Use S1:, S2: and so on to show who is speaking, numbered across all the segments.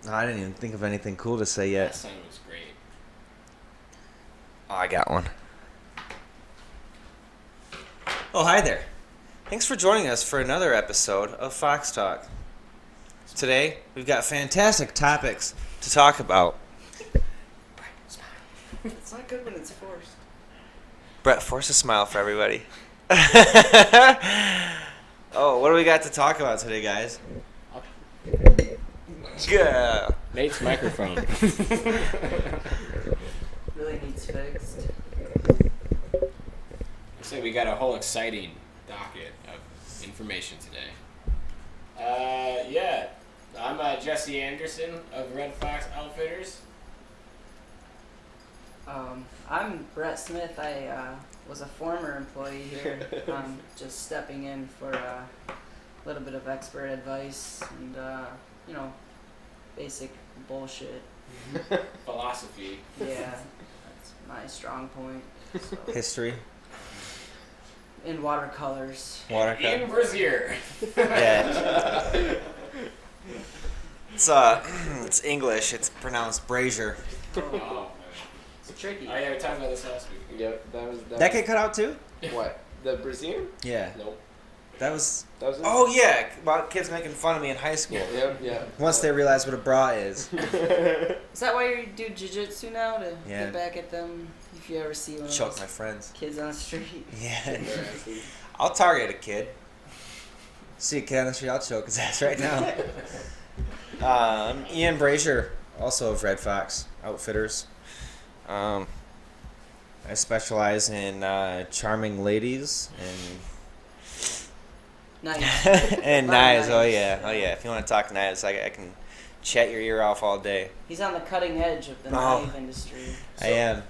S1: No, I didn't even think of anything cool to say yet.
S2: That sign was great.
S1: Oh, I got one. Oh, hi there. Thanks for joining us for another episode of Fox Talk. Today, we've got fantastic topics to talk about.
S3: It's not good when it's forced.
S1: Brett, force a smile for everybody. Oh, what do we got to talk about today, guys? Yeah.
S2: Nate's microphone.
S3: Really needs fixed.
S2: So we got a whole exciting docket of information today. Yeah, I'm Jesse Anderson of Red Fox Outfitters.
S3: I'm Brett Smith. I was a former employee here. I'm just stepping in for a little bit of expert advice and, basic bullshit.
S2: Philosophy.
S3: Yeah, that's my strong point. So.
S1: History.
S3: In watercolors.
S2: In Brazier.
S1: Yeah. It's English. It's pronounced brazier.
S2: Oh,
S3: It's tricky.
S2: oh yeah, we talked about this last week.
S4: Yep,
S1: That get cut out too?
S4: What? The Brazilian?
S1: Yeah.
S4: Nope.
S1: That was.
S4: That was it?
S1: Oh yeah, about kids making fun of me in high school.
S4: Yep, yeah.
S1: Once they realize what a bra is.
S3: Is that why you do jiu-jitsu now? To
S1: Yeah.
S3: get back at them if you ever see one of
S1: Choke
S3: those
S1: my friends.
S3: kids on the street?
S1: Yeah. I'll target a kid. See a kid on the street, I'll choke his ass right now. I'm Ian Brazier, also of Red Fox Outfitters. I specialize in charming ladies and
S3: Nice.
S1: and
S3: Lot of
S1: knives. Oh
S3: knives.
S1: yeah, oh yeah. If you want to talk knives, I can chat your ear off all day.
S3: He's on the cutting edge of the
S1: Oh.
S3: knife industry.
S1: I am.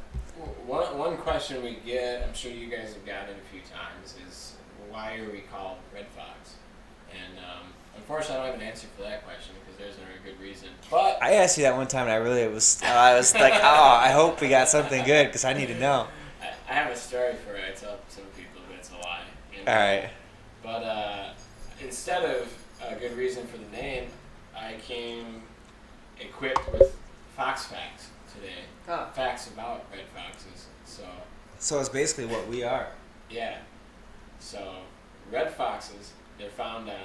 S2: One question we get, I'm sure you guys have gotten a few times, is why are we called Red Fox? And unfortunately, I don't have an answer for that question because there's no good reason. But
S1: I asked you that one time, and I was like, oh, I hope we got something good because I need to know.
S2: I have a story for it. I tell some people, but it's a lie. And,
S1: All right.
S2: But instead of a good reason for the name, I came equipped with Fox Facts today.
S3: Oh.
S2: Facts about red foxes.
S1: So it's basically what we are.
S2: Yeah. So red foxes, they're found on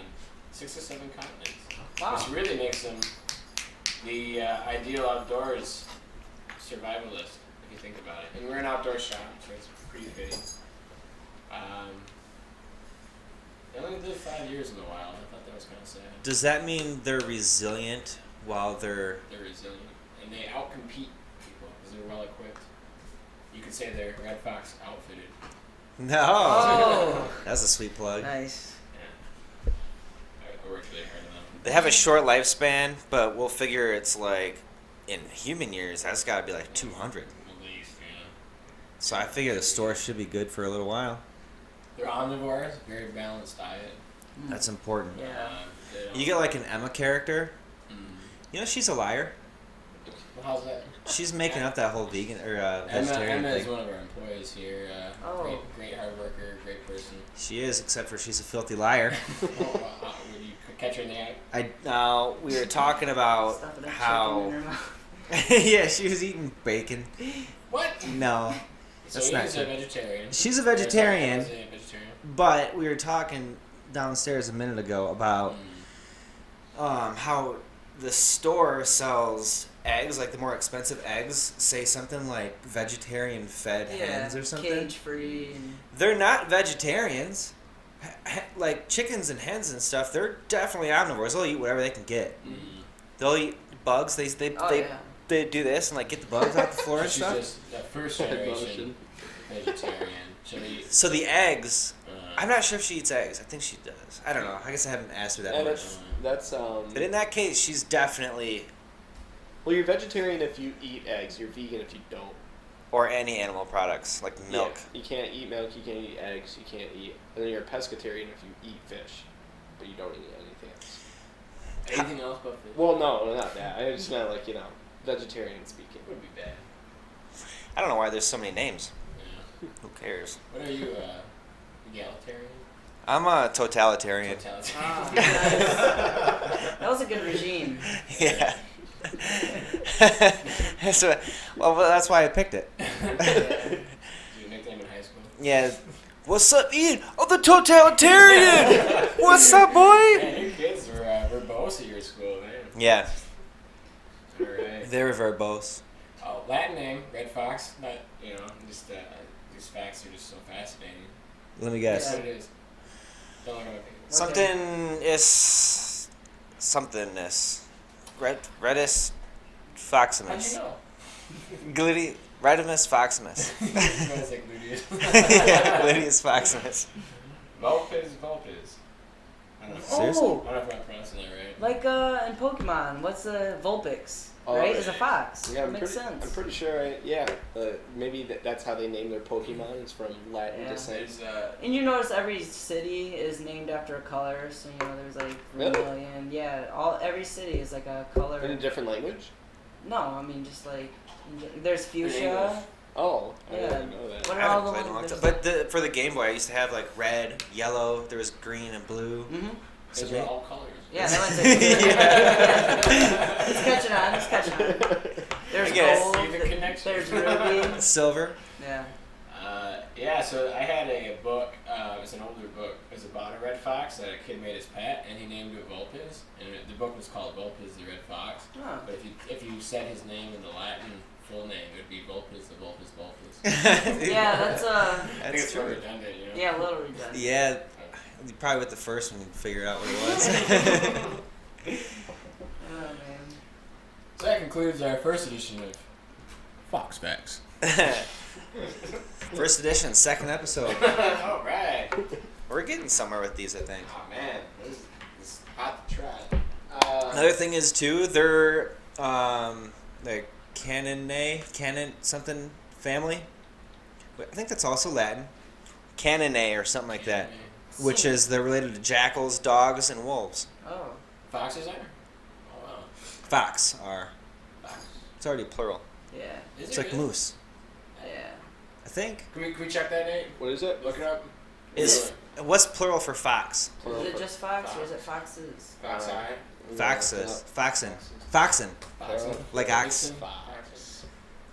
S2: 6 or 7 continents.
S3: Wow.
S2: Which really makes them the ideal outdoors survivalist, if you think about it. And we're an outdoor shop, so it's pretty fitting. They only lived 5 years in the wild. I thought that was kind of sad.
S1: Does that mean they're resilient while they're...
S2: They're resilient, and they outcompete people because they're well equipped. You could say they're Red Fox outfitted.
S1: No.
S3: Oh.
S1: That's a sweet plug.
S3: Nice.
S2: Yeah. I worked really hard on them.
S1: They have a short lifespan, but we'll figure it's like, in human years, that's got to be like 200.
S2: At least, yeah.
S1: So I figure the store should be good for a little while.
S2: They're omnivores, very balanced diet.
S1: That's important.
S3: Yeah.
S2: They don't-
S1: You get like an Emma character.
S2: Mm.
S1: You know she's a liar.
S2: Well, how's that?
S1: She's making up that whole vegan or
S2: Emma
S1: vegetarian
S2: is
S1: thing.
S2: one of our employees here.
S3: Oh.
S2: Great hard worker, great person.
S1: She is, except for she's a filthy liar.
S2: Would you catch her in the act?
S1: We were talking about
S3: Stuffing a chicken in
S1: how.
S3: her mouth.
S1: Yeah, she was eating bacon.
S2: What?
S1: No,
S2: So
S1: That's
S2: he
S1: not
S2: is
S1: true.
S2: a vegetarian.
S1: she's a
S2: Or sorry,
S1: vegetarian.
S2: I was a vegetarian.
S1: But we were talking downstairs a minute ago about how the store sells eggs, like the more expensive eggs, say something like vegetarian fed hens or something.
S3: Cage free. And
S1: They're not vegetarians. Like chickens and hens and stuff, they're definitely omnivores. They'll eat whatever they can get.
S2: Mm.
S1: They'll eat bugs. They
S3: yeah.
S1: they do this and like get the bugs off the floor and
S2: She's
S1: stuff.
S2: just the first generation vegetarian. She'll eat.
S1: So the eggs,
S2: Uh,
S1: I'm not sure if she eats eggs. I think she does. I don't know. I guess I haven't asked her that
S4: And
S1: much.
S4: that's
S1: But in that case, she's definitely,
S4: well, you're vegetarian if you eat eggs. You're vegan if you don't.
S1: or any animal products like milk.
S4: Yeah, you can't eat milk. You can't eat eggs. You can't eat. And then you're a pescatarian if you eat fish, but you don't eat anything else.
S2: anything else but fish?
S4: Well, no, not that. I just meant like vegetarian speaking.
S2: Would be bad.
S1: I don't know why there's so many names.
S2: Yeah.
S1: Who cares?
S2: What are you, egalitarian?
S1: I'm a totalitarian.
S2: Totalitarian.
S3: Ah, nice. That was a good regime.
S1: Yeah. So, well, that's why I picked it.
S2: Did you nickname in high school?
S1: Yeah. What's up, Ian? I'm the totalitarian. What's up, boy?
S2: Man, your kids were verbose at your school, man.
S1: Yeah,
S2: All right.
S1: they were verbose.
S2: Latin name, Red Fox. Not, just these facts are just so fascinating.
S1: Let me
S2: That's
S1: guess.
S2: what it is. Don't look at my paper.
S1: Something is somethingness. Redis
S2: How'd you
S1: Foximus.
S2: know?
S1: Glitty Redimus Foximus.
S2: You guys like Ludius.
S1: Yeah, Gluteus Foximus.
S2: Vulpes. I don't know.
S1: Seriously?
S2: I don't know if I'm pronouncing that right.
S3: Like in Pokemon, what's a Vulpix?
S4: Oh,
S3: Right?
S4: yeah.
S3: Is a fox.
S4: Yeah,
S3: That
S4: I'm
S3: makes
S4: pretty,
S3: sense.
S4: I'm pretty sure. Maybe that's how they name their Pokemon. It's from Latin
S3: Yeah.
S4: descent.
S2: There's
S3: And you notice every city is named after a color, so there's like
S4: Really?
S3: vermilion. Yeah, every city is like a color.
S4: In a different language.
S3: No, I mean just like there's
S2: English.
S3: fuchsia.
S4: Oh, I
S3: Yeah.
S4: didn't know that.
S3: What
S1: I
S3: are all
S1: haven't
S3: the
S1: played in a long
S3: ones?
S1: time. But for the Game Boy, I used to have like red, yellow. There was green and blue.
S3: Mm-hmm.
S1: So
S2: Those are all colors.
S3: Yeah, that one's It's catching on. It's catching on. There's
S1: I guess.
S3: gold.
S2: See the connection.
S3: There's ruby.
S1: Silver.
S3: Yeah.
S2: So I had a book. It was an older book. It was about a red fox that a kid made his pet, and he named it Vulpes. And the book was called Vulpes the Red Fox.
S3: Oh.
S2: But if you said his name in the Latin full name, it would be Vulpes the Vulpes.
S3: Yeah, that's
S2: I think
S1: That's
S2: it's really
S1: true.
S2: redundant,
S3: yeah, a little redundant.
S1: Yeah, probably with the first one, you'd figure out what it was.
S3: Oh man.
S2: So that concludes our first edition of Fox Facts.
S1: First edition, second episode.
S2: All right.
S1: We're getting somewhere with these, I think.
S2: Oh man, this is hot to try.
S1: Another thing is too, they're the canon something family. But I think that's also Latin. Canonae or something like that, which is they're related to jackals, dogs, and wolves.
S3: Oh.
S2: Foxes are? Oh wow.
S1: Fox are.
S2: Fox.
S1: It's already plural.
S3: Yeah.
S2: Is
S1: It's
S2: it
S1: like
S2: really?
S1: moose.
S3: Yeah.
S1: I think.
S2: Can we check that, Nate?
S4: What is it?
S2: Look it up.
S1: What's plural for fox?
S3: Is it just fox or is it foxes?
S2: Fox eye.
S1: Foxes. Foxen. Foxen.
S2: Foxen.
S1: Like ox.
S2: Fox.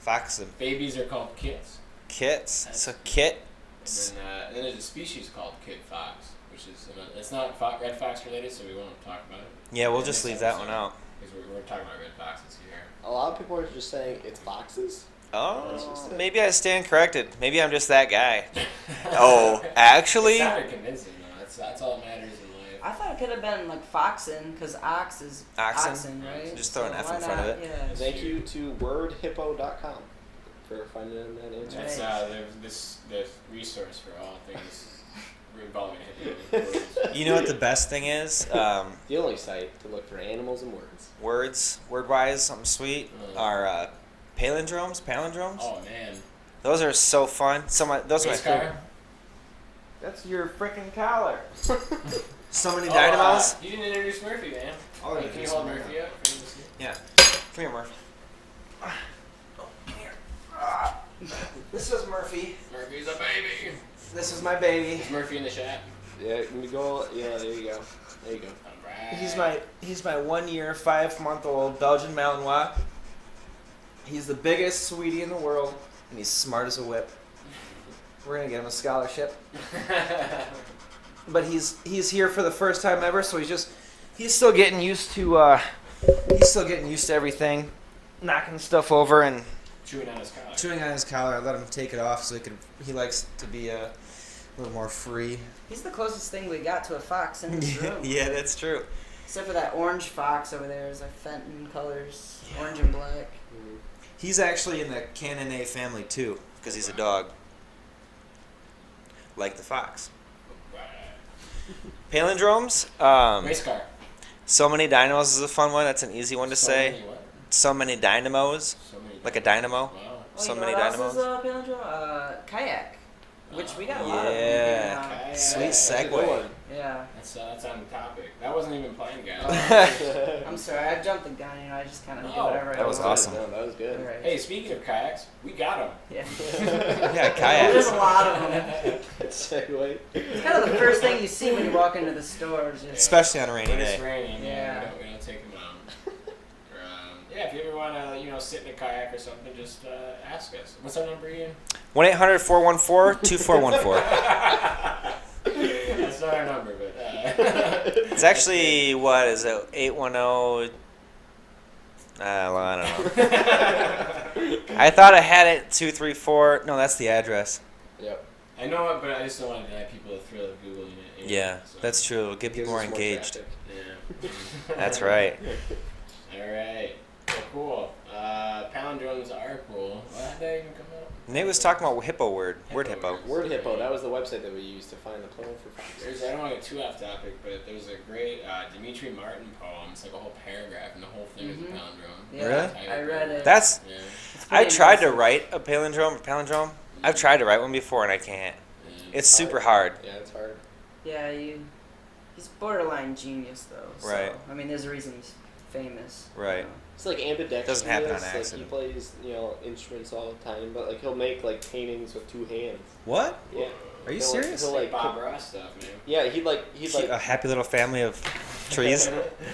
S1: Foxen.
S2: Babies are called kits.
S1: Kits. So kit.
S2: And then there's a species called kid fox, which is it's not red fox related, so we won't talk about it.
S1: Yeah, we'll just leave that one out.
S2: Because we're talking about red foxes here.
S4: A lot of people are just saying it's foxes.
S1: Oh, maybe I stand corrected. Maybe I'm just that guy. Oh, actually?
S2: It sounded convincing though. That's all that matters in life.
S3: I thought it could have been like foxen, because ox is
S1: Oxen?
S3: right?
S1: Just throw an F in
S3: why
S1: front of
S3: not?
S1: it.
S3: Yeah.
S4: Thank you to wordhippo.com for finding that answer.
S3: Right.
S2: It's the resource for all things involving hippie.
S1: You know what the best thing is?
S4: The only site to look for animals and words.
S1: Word-wise, something sweet, are palindromes.
S2: Oh man.
S1: Those are so fun. Those are my
S2: Race car?
S1: favorite. That's your freaking collar. So many
S2: Oh,
S1: dynamos.
S2: you didn't introduce Murphy, man.
S1: Oh,
S2: Can
S1: introduce
S2: you hold
S1: Murphy.
S2: Murphy up? for me to see?
S1: Yeah. Come here, Murph. Oh, come here. This is Murphy.
S2: Murphy's a baby.
S1: This is my baby.
S2: Is Murphy in the chat?
S4: Yeah, you go. Yeah, there you go. There you go.
S2: Alright.
S1: He's my 1 year, 5-month-old Belgian Malinois. He's the biggest sweetie in the world, and he's smart as a whip. We're gonna get him a scholarship, but he's here for the first time ever, so he's still getting used to everything, knocking stuff over and
S2: Chewing on his collar.
S1: chewing on his collar. I let him take it off so he likes to be a little more free.
S3: He's the closest thing we got to a fox in this room.
S1: Yeah, that's true.
S3: Except for that orange fox over there. It's like Fenton colors, orange and black.
S1: He's actually in the Canonae family too, because he's a dog. Like the fox. Palindromes.
S2: Race car.
S1: So many dynamos is a fun one. That's an easy one to say.
S2: Many what?
S1: So many dynamos.
S2: So many.
S1: Like a dynamo.
S2: Wow.
S3: Oh,
S1: So
S3: you
S1: many
S3: know what
S1: dynamos.
S3: else is palindrome? Kayak, which we got a lot of.
S1: Yeah.
S2: Kayak.
S1: Sweet
S2: That's a
S1: segue.
S2: good one.
S3: Yeah.
S2: That's on topic. That wasn't even planned, guys.
S3: I'm sorry, I jumped the gun. I just kind of do
S2: No,
S3: whatever.
S1: that
S3: I
S1: was
S3: want.
S1: awesome.
S4: No, that was good.
S3: Alright.
S2: Hey, speaking of kayaks, we got them.
S3: Yeah.
S1: Yeah,
S3: There's
S1: kayaks.
S3: a lot of them.
S4: Segue.
S3: It's kind of the first thing you see when you walk into the store. Just
S1: Especially on a rainy
S2: When it's
S1: day.
S2: raining,
S3: Yeah.
S2: we don't take them out. Yeah, if you want to, sit in a kayak or something, just ask us. What's our number again?
S1: 1-800-414-2414.
S2: That's not our number, but
S1: It's actually, what is it? 810. Well, I don't know. I thought I had it 234. No, that's the address.
S4: Yep.
S2: I know it, but I just don't want to deny people the thrill of Googling it.
S1: Yeah,
S2: so.
S1: that's true. It'll get
S4: Gives
S1: people more
S4: us
S1: engaged.
S4: traffic.
S2: Yeah.
S1: That's right.
S2: All right. Well, cool. Palindromes are cool. Why did that even come up?
S1: Nate was talking about hippo word. Word
S2: Hippo
S1: hippo.
S4: Word Hippo, that was the website that we used to find the plural for fox.
S2: I don't want to get too off topic, but there's a great Dimitri Martin poem. It's like a whole paragraph, and the whole thing is a palindrome.
S3: Yeah,
S1: Really?
S3: I read it.
S1: That's.
S2: Yeah.
S1: I tried to
S3: impressive.
S1: write a palindrome. I've tried to write one before and I can't. It's super hard.
S4: Yeah, it's hard.
S3: Yeah, he's borderline genius though. So,
S1: Right.
S3: I mean, there's a reason he's famous.
S1: Right.
S3: You know.
S4: It's like ambidextrous.
S1: Doesn't happen on
S4: Like
S1: accident.
S4: he plays, instruments all the time, but like he'll make like paintings with two hands.
S1: What?
S4: Yeah.
S1: Are you
S4: He'll,
S1: serious?
S4: He'll, like,
S2: Bob Ross stuff, man.
S4: yeah, he'd
S1: A happy little family of trees.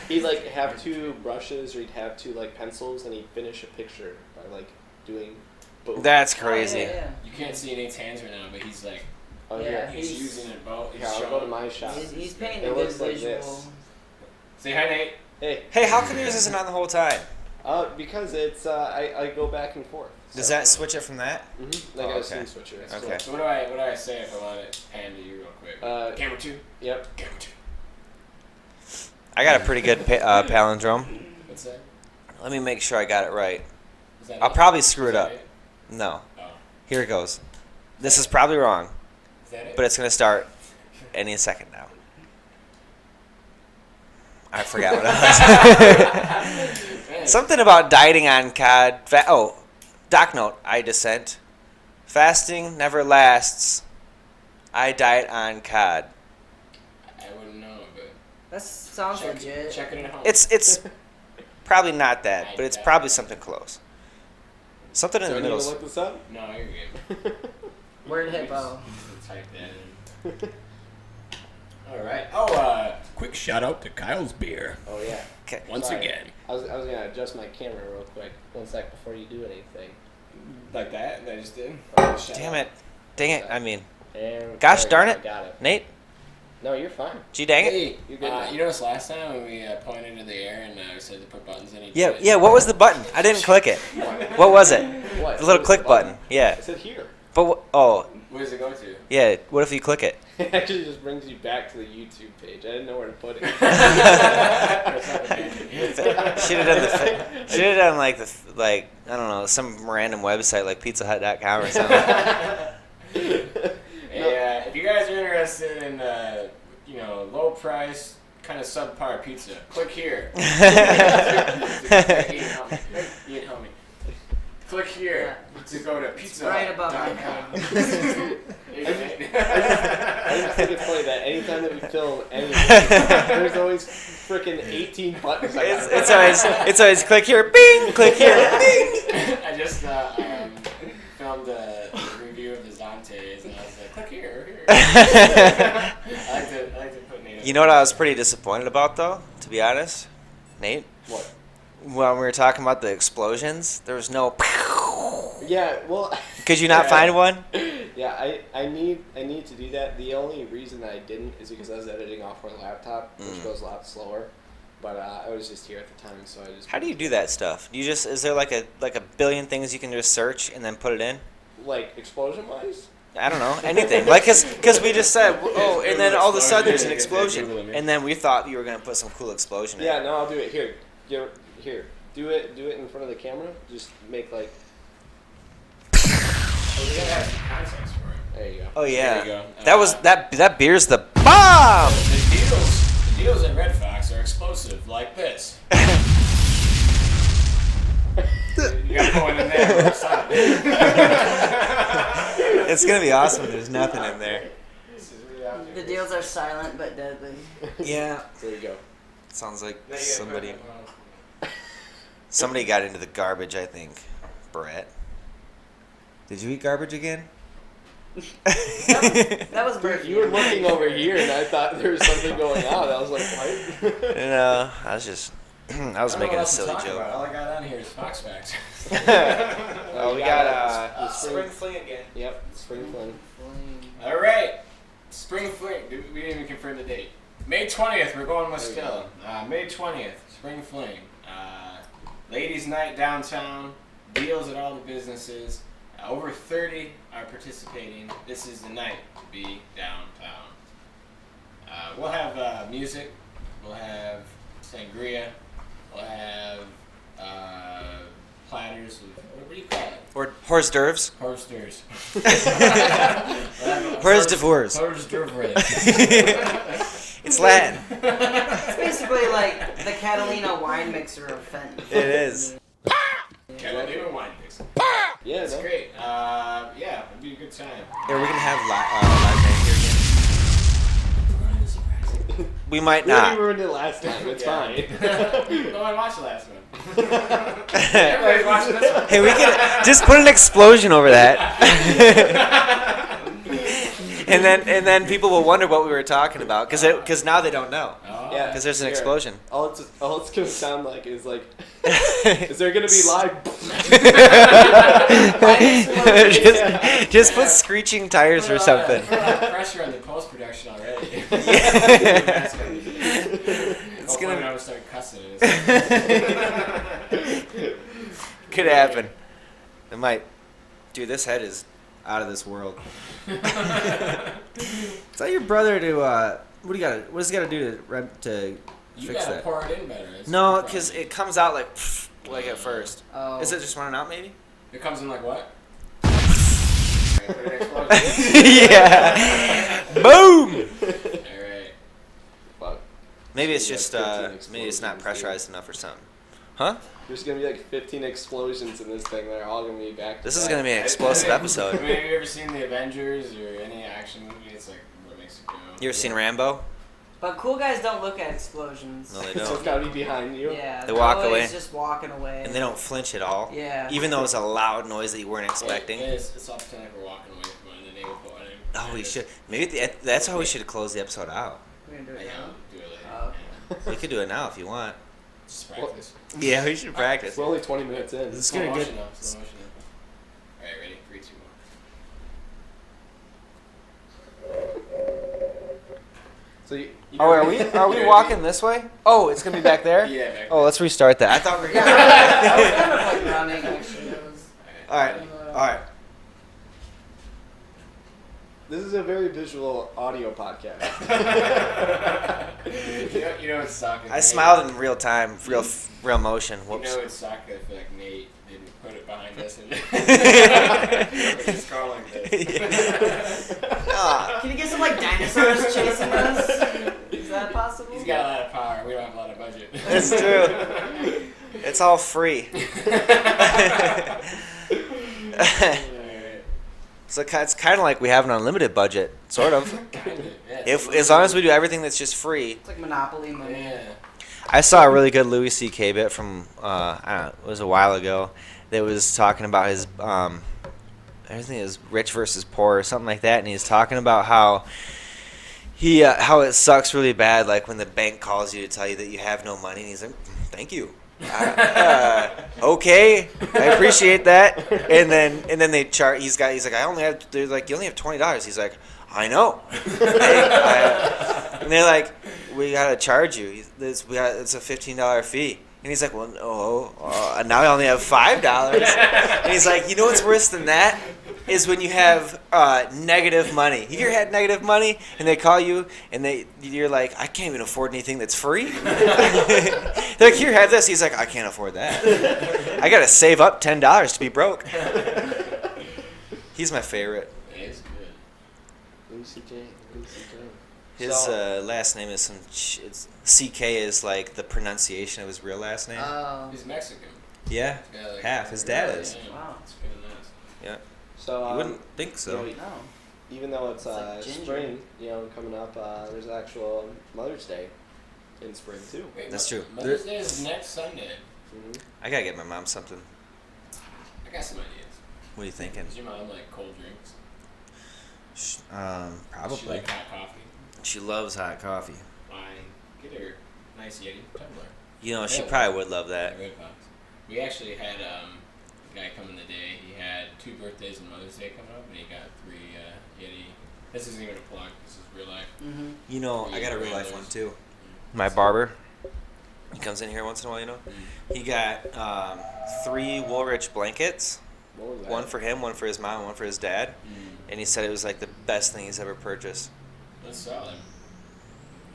S4: he'd like have two brushes or he'd have two like pencils and he'd finish a picture by like doing both.
S1: That's
S3: Oh,
S1: crazy.
S3: yeah,
S2: You can't see Nate's hands right now, but he's like,
S4: Oh,
S3: yeah.
S4: yeah.
S2: he's using it both. He's
S4: Here, I'll
S2: showing.
S4: go to my shop.
S3: He's painting
S4: It
S3: a good
S4: looks like
S3: visual.
S4: this.
S2: Say hi, Nate.
S4: Hey.
S1: Hey, how come yours isn't on the whole time?
S4: Because it's I go back and forth.
S1: Does that switch it from that?
S4: Mm-hmm. Like
S1: Oh,
S4: a
S1: okay.
S4: scene switcher. It's
S1: Okay.
S2: So what do I say if I want it panned to you real quick? Camera 2.
S4: Cool. Yep.
S2: Camera 2.
S1: I got a pretty good palindrome.
S2: What's that?
S1: Let me make sure I got it right.
S2: Is that
S1: I'll
S2: it?
S1: probably screw
S2: Is
S1: it
S2: that
S1: up.
S2: it?
S1: No.
S2: Oh.
S1: Here it goes. This is probably wrong,
S2: Is that it?
S1: but it's going to start any second now. I forgot what it was.
S2: Man.
S1: Something about dieting on cod. Doc note. I dissent. Fasting never lasts. I diet on cod.
S2: I wouldn't know, but
S3: That sounds legit.
S2: check it at home.
S1: It's probably not that, but it's probably something close. Something in
S4: Do
S1: the
S4: I need
S1: middle.
S4: to look this up?
S2: No, you're good.
S3: Word hippo.
S2: Type that in. All right. Oh, quick shout out to Kyle's beer.
S4: Oh yeah.
S1: Okay.
S2: Once
S4: Sorry.
S2: again.
S4: I was gonna adjust my camera real quick. 1 sec before you do anything.
S2: Like that? I just did?
S1: Damn it. Dang it. I mean,
S4: And
S1: gosh
S4: there
S1: darn
S4: you
S1: it.
S4: go, I got it.
S1: Nate,
S4: No, you're fine.
S1: gee dang it.
S2: Hey,
S4: You're good now.
S2: you noticed last time when we pointed into the air and we said to put buttons in? He
S1: Yeah,
S2: did it?
S1: yeah. What was the button? I didn't click it. What was it?
S4: What?
S1: The little
S4: What was
S1: click
S4: the
S1: button. Yeah.
S4: I said here.
S1: But oh,
S2: What does it go to?
S1: yeah. What if you click it?
S4: It actually just brings you back to the YouTube page. I didn't know where to put it.
S1: Should have done the. Should have done like I don't know, some random website like PizzaHut.com or something.
S2: Hey, if you guys are interested in, low price, kind of subpar pizza, click here. Ian, help me. Ian, help me. Click here to go to pizza.
S3: Right above my head.
S4: I just think it's funny that anytime that we film anything, there's always freaking 18 buttons.
S1: It's always click here, bing, click here, bing.
S2: I just filmed a review of the Zantes, and I was like, click here, here. I like to put Nate.
S1: You know what I was pretty disappointed about though, to be honest, Nate?
S4: What?
S1: When we were talking about the explosions, there was no.
S4: Yeah, well.
S1: Could you not find one?
S4: Yeah, I need to do that. The only reason that I didn't is because I was editing off my laptop, which goes a lot slower. But I was just here at the time, so I just.
S1: How do you do that stuff? Do you just is there like a billion things you can just search and then put it in?
S4: Like explosion wise?
S1: I don't know, anything. Like, cause we just said, oh, and then all of a sudden there's an explosion, and then we thought you were gonna put some cool explosion in.
S4: Yeah, no, I'll do it here. Here, do it in front of the camera. Just make like.
S2: Oh, we gotta have some context for it.
S4: There you go.
S1: Oh yeah.
S2: There you go.
S1: That was that beer's the bomb.
S2: The deals at Red Fox are explosive, like this. You got going in there.
S1: It's gonna be awesome. If there's nothing in there.
S2: This is really out
S3: The
S2: there.
S3: deals are silent but deadly.
S1: Yeah.
S4: There you go.
S1: Sounds like
S2: Now you gotta
S1: somebody
S2: put it-
S1: somebody got into the garbage. I think. Brett. Did you eat garbage again?
S3: That was Murphy.
S4: You were looking over here, and I thought there was something going on. I was like, what?
S1: No, I was just I was making a silly joke.
S2: All I got on here is Fox Facts.
S1: Oh, we got
S4: Spring
S1: Fling again.
S4: Yep, Spring Fling.
S2: All right, Spring Fling. We didn't even confirm the date. May 20th. We're going with still. May 20th. Spring Fling. Ladies' night downtown. Deals at all the businesses. Over 30 are participating. This is the night to be downtown. We'll have music. We'll have sangria. We'll have platters of, what do you call it?
S1: Or hors d'oeuvres.
S2: Hors d'oeuvres.
S1: Hors d'oeuvres.
S2: Hors d'oeuvres.
S1: It's Latin.
S3: It's basically like the Catalina wine mixer of Fenton.
S1: It is.
S2: Catalina wine mix.
S4: Yeah,
S2: That's great. Yeah, it'd be a good time.
S1: Are we gonna have live band here again? We might
S4: We
S1: not.
S4: ruined it last time. It's fine.
S2: No, I watched the last one. Everybody's watching this one.
S1: Hey, we could just put an explosion over that. And then people will wonder what we were talking about because now they don't know
S2: Oh.
S4: Yeah.
S1: because there's an
S4: Here.
S1: explosion.
S4: All it's gonna sound like is like, is there gonna be live?
S1: just put screeching tires or something.
S2: Put a lot of pressure on the post production already.
S1: It's gonna
S2: I'm start cussing it.
S1: could happen. It might. Dude, this head is out of this world. Tell your brother to what does he got to do to
S2: You
S1: fix
S2: gotta
S1: that?
S2: pour it in better. That's
S1: No,
S2: the
S1: because
S2: problem.
S1: it comes out like at first.
S3: Oh.
S1: Is it just running out maybe?
S2: It comes in like what?
S1: Yeah. Boom.
S2: Alright.
S4: Fuck.
S1: Maybe it's
S4: Yeah,
S1: just
S4: 15
S1: maybe it's not
S4: explosions,
S1: pressurized enough or something. Huh?
S4: There's gonna be like 15 explosions in this thing. They're all gonna be back.
S1: This is gonna be an explosive
S2: I
S1: episode.
S2: mean, have you ever seen the Avengers or any action movie? It's like what makes it go.
S1: You ever seen Rambo?
S3: But cool guys don't look at explosions.
S1: No, they
S4: So it's
S1: don't.
S4: gotta be behind you.
S3: Yeah,
S1: They
S3: they're
S1: walk
S3: always
S1: away.
S3: just walking away.
S1: And they don't flinch at all.
S3: Yeah.
S1: Even though it's a loud noise that you weren't expecting.
S2: It's all pretend like we're walking away from one, and then they will put one in.
S1: Oh, we should. Maybe that's how we should close the episode out.
S3: We're gonna do it
S2: Yeah,
S3: now.
S2: do it later.
S3: Oh, okay.
S1: We could do it now if you want.
S2: Just practice.
S1: Yeah, we should practice.
S4: We're only 20 minutes in.
S1: It's
S2: Slow
S1: gonna get.
S2: motion though. Slow motion though. Alright, ready? 3, 2, 1.
S4: So you,
S1: Oh, are we walking this way? Oh, it's gonna be back there.
S2: Yeah, back
S1: Oh, let's restart that. I thought we were.
S3: Yeah, I was kind of like running actually. It was,
S1: All right. All right.
S4: this is a very visual audio podcast.
S2: you know it's soccer.
S1: I smiled in real time, real motion.
S2: You
S1: Whoops.
S2: know it's soccer. I feel like Nate didn't put it behind us. And we're just calling this.
S1: Ah,
S3: can you get some like dinosaurs chasing us? Is that possible?
S2: He's got a lot of power. We don't have a lot of budget.
S1: It's true. It's all free.
S2: Alright.
S1: So it's kind of like we have an unlimited budget, sort of.
S2: Kinda, yeah.
S1: If as long as we do everything that's just free.
S3: It's like Monopoly money.
S2: Yeah.
S1: I saw a really good Louis C.K. bit from I don't know, it was a while ago that was talking about his everything is rich versus poor or something like that, and he's talking about how how it sucks really bad, like when the bank calls you to tell you that you have no money, and he's like, "Thank you." Okay, I appreciate that. And then they chart. He's like, they're like, you only have $20. He's like, I know. And they're like, we gotta charge you. It's a $15 fee. And he's like, well, no. Now I only have $5. And he's like, you know what's worse than that? Is when you have negative money. Have you ever had negative money and they call you and you're like, I can't even afford anything that's free? They're like, here, have this. He's like, I can't afford that. I got to save up $10 to be broke. He's my favorite.
S2: It is good.
S4: Lucy J.
S1: His last name is it's CK is like the pronunciation of his real last name.
S3: Oh.
S2: He's Mexican.
S1: Yeah,
S2: Yeah, like-
S1: half. His dad is.
S2: Yeah,
S3: Wow.
S2: It's good and nice.
S1: Yeah.
S4: So
S1: You wouldn't think so.
S4: you know,
S3: No.
S4: even though it's
S3: like ginger.
S4: spring, coming up, there's actual Mother's Day in spring too.
S2: Wait,
S1: That's true.
S2: Mother's Day is next Sunday.
S4: Mm-hmm.
S1: I gotta get my mom something.
S2: I got some ideas.
S1: What are you thinking?
S2: Does your mom like cold drinks? Does she
S1: Probably.
S2: like hot coffee?
S1: She loves hot coffee.
S2: Why? Get her nice Yeti tumbler.
S1: You know, she
S2: Yeah.
S1: probably would love that.
S2: Red Fox. We actually had a guy come in today. He had 2 birthdays and Mother's Day coming up, and he got 3 Yeti. This isn't even a plug. This is real life.
S3: Mm-hmm.
S1: You know, I got a real life
S2: Ramblers.
S1: one too. My barber, he comes in here once in a while, you know.
S2: Mm.
S1: He got 3 Woolrich blankets.
S4: What was that?
S1: One for him, one for his mom, and one for his dad.
S2: Mm.
S1: And he said it was like the best thing he's ever purchased.
S2: That's solid.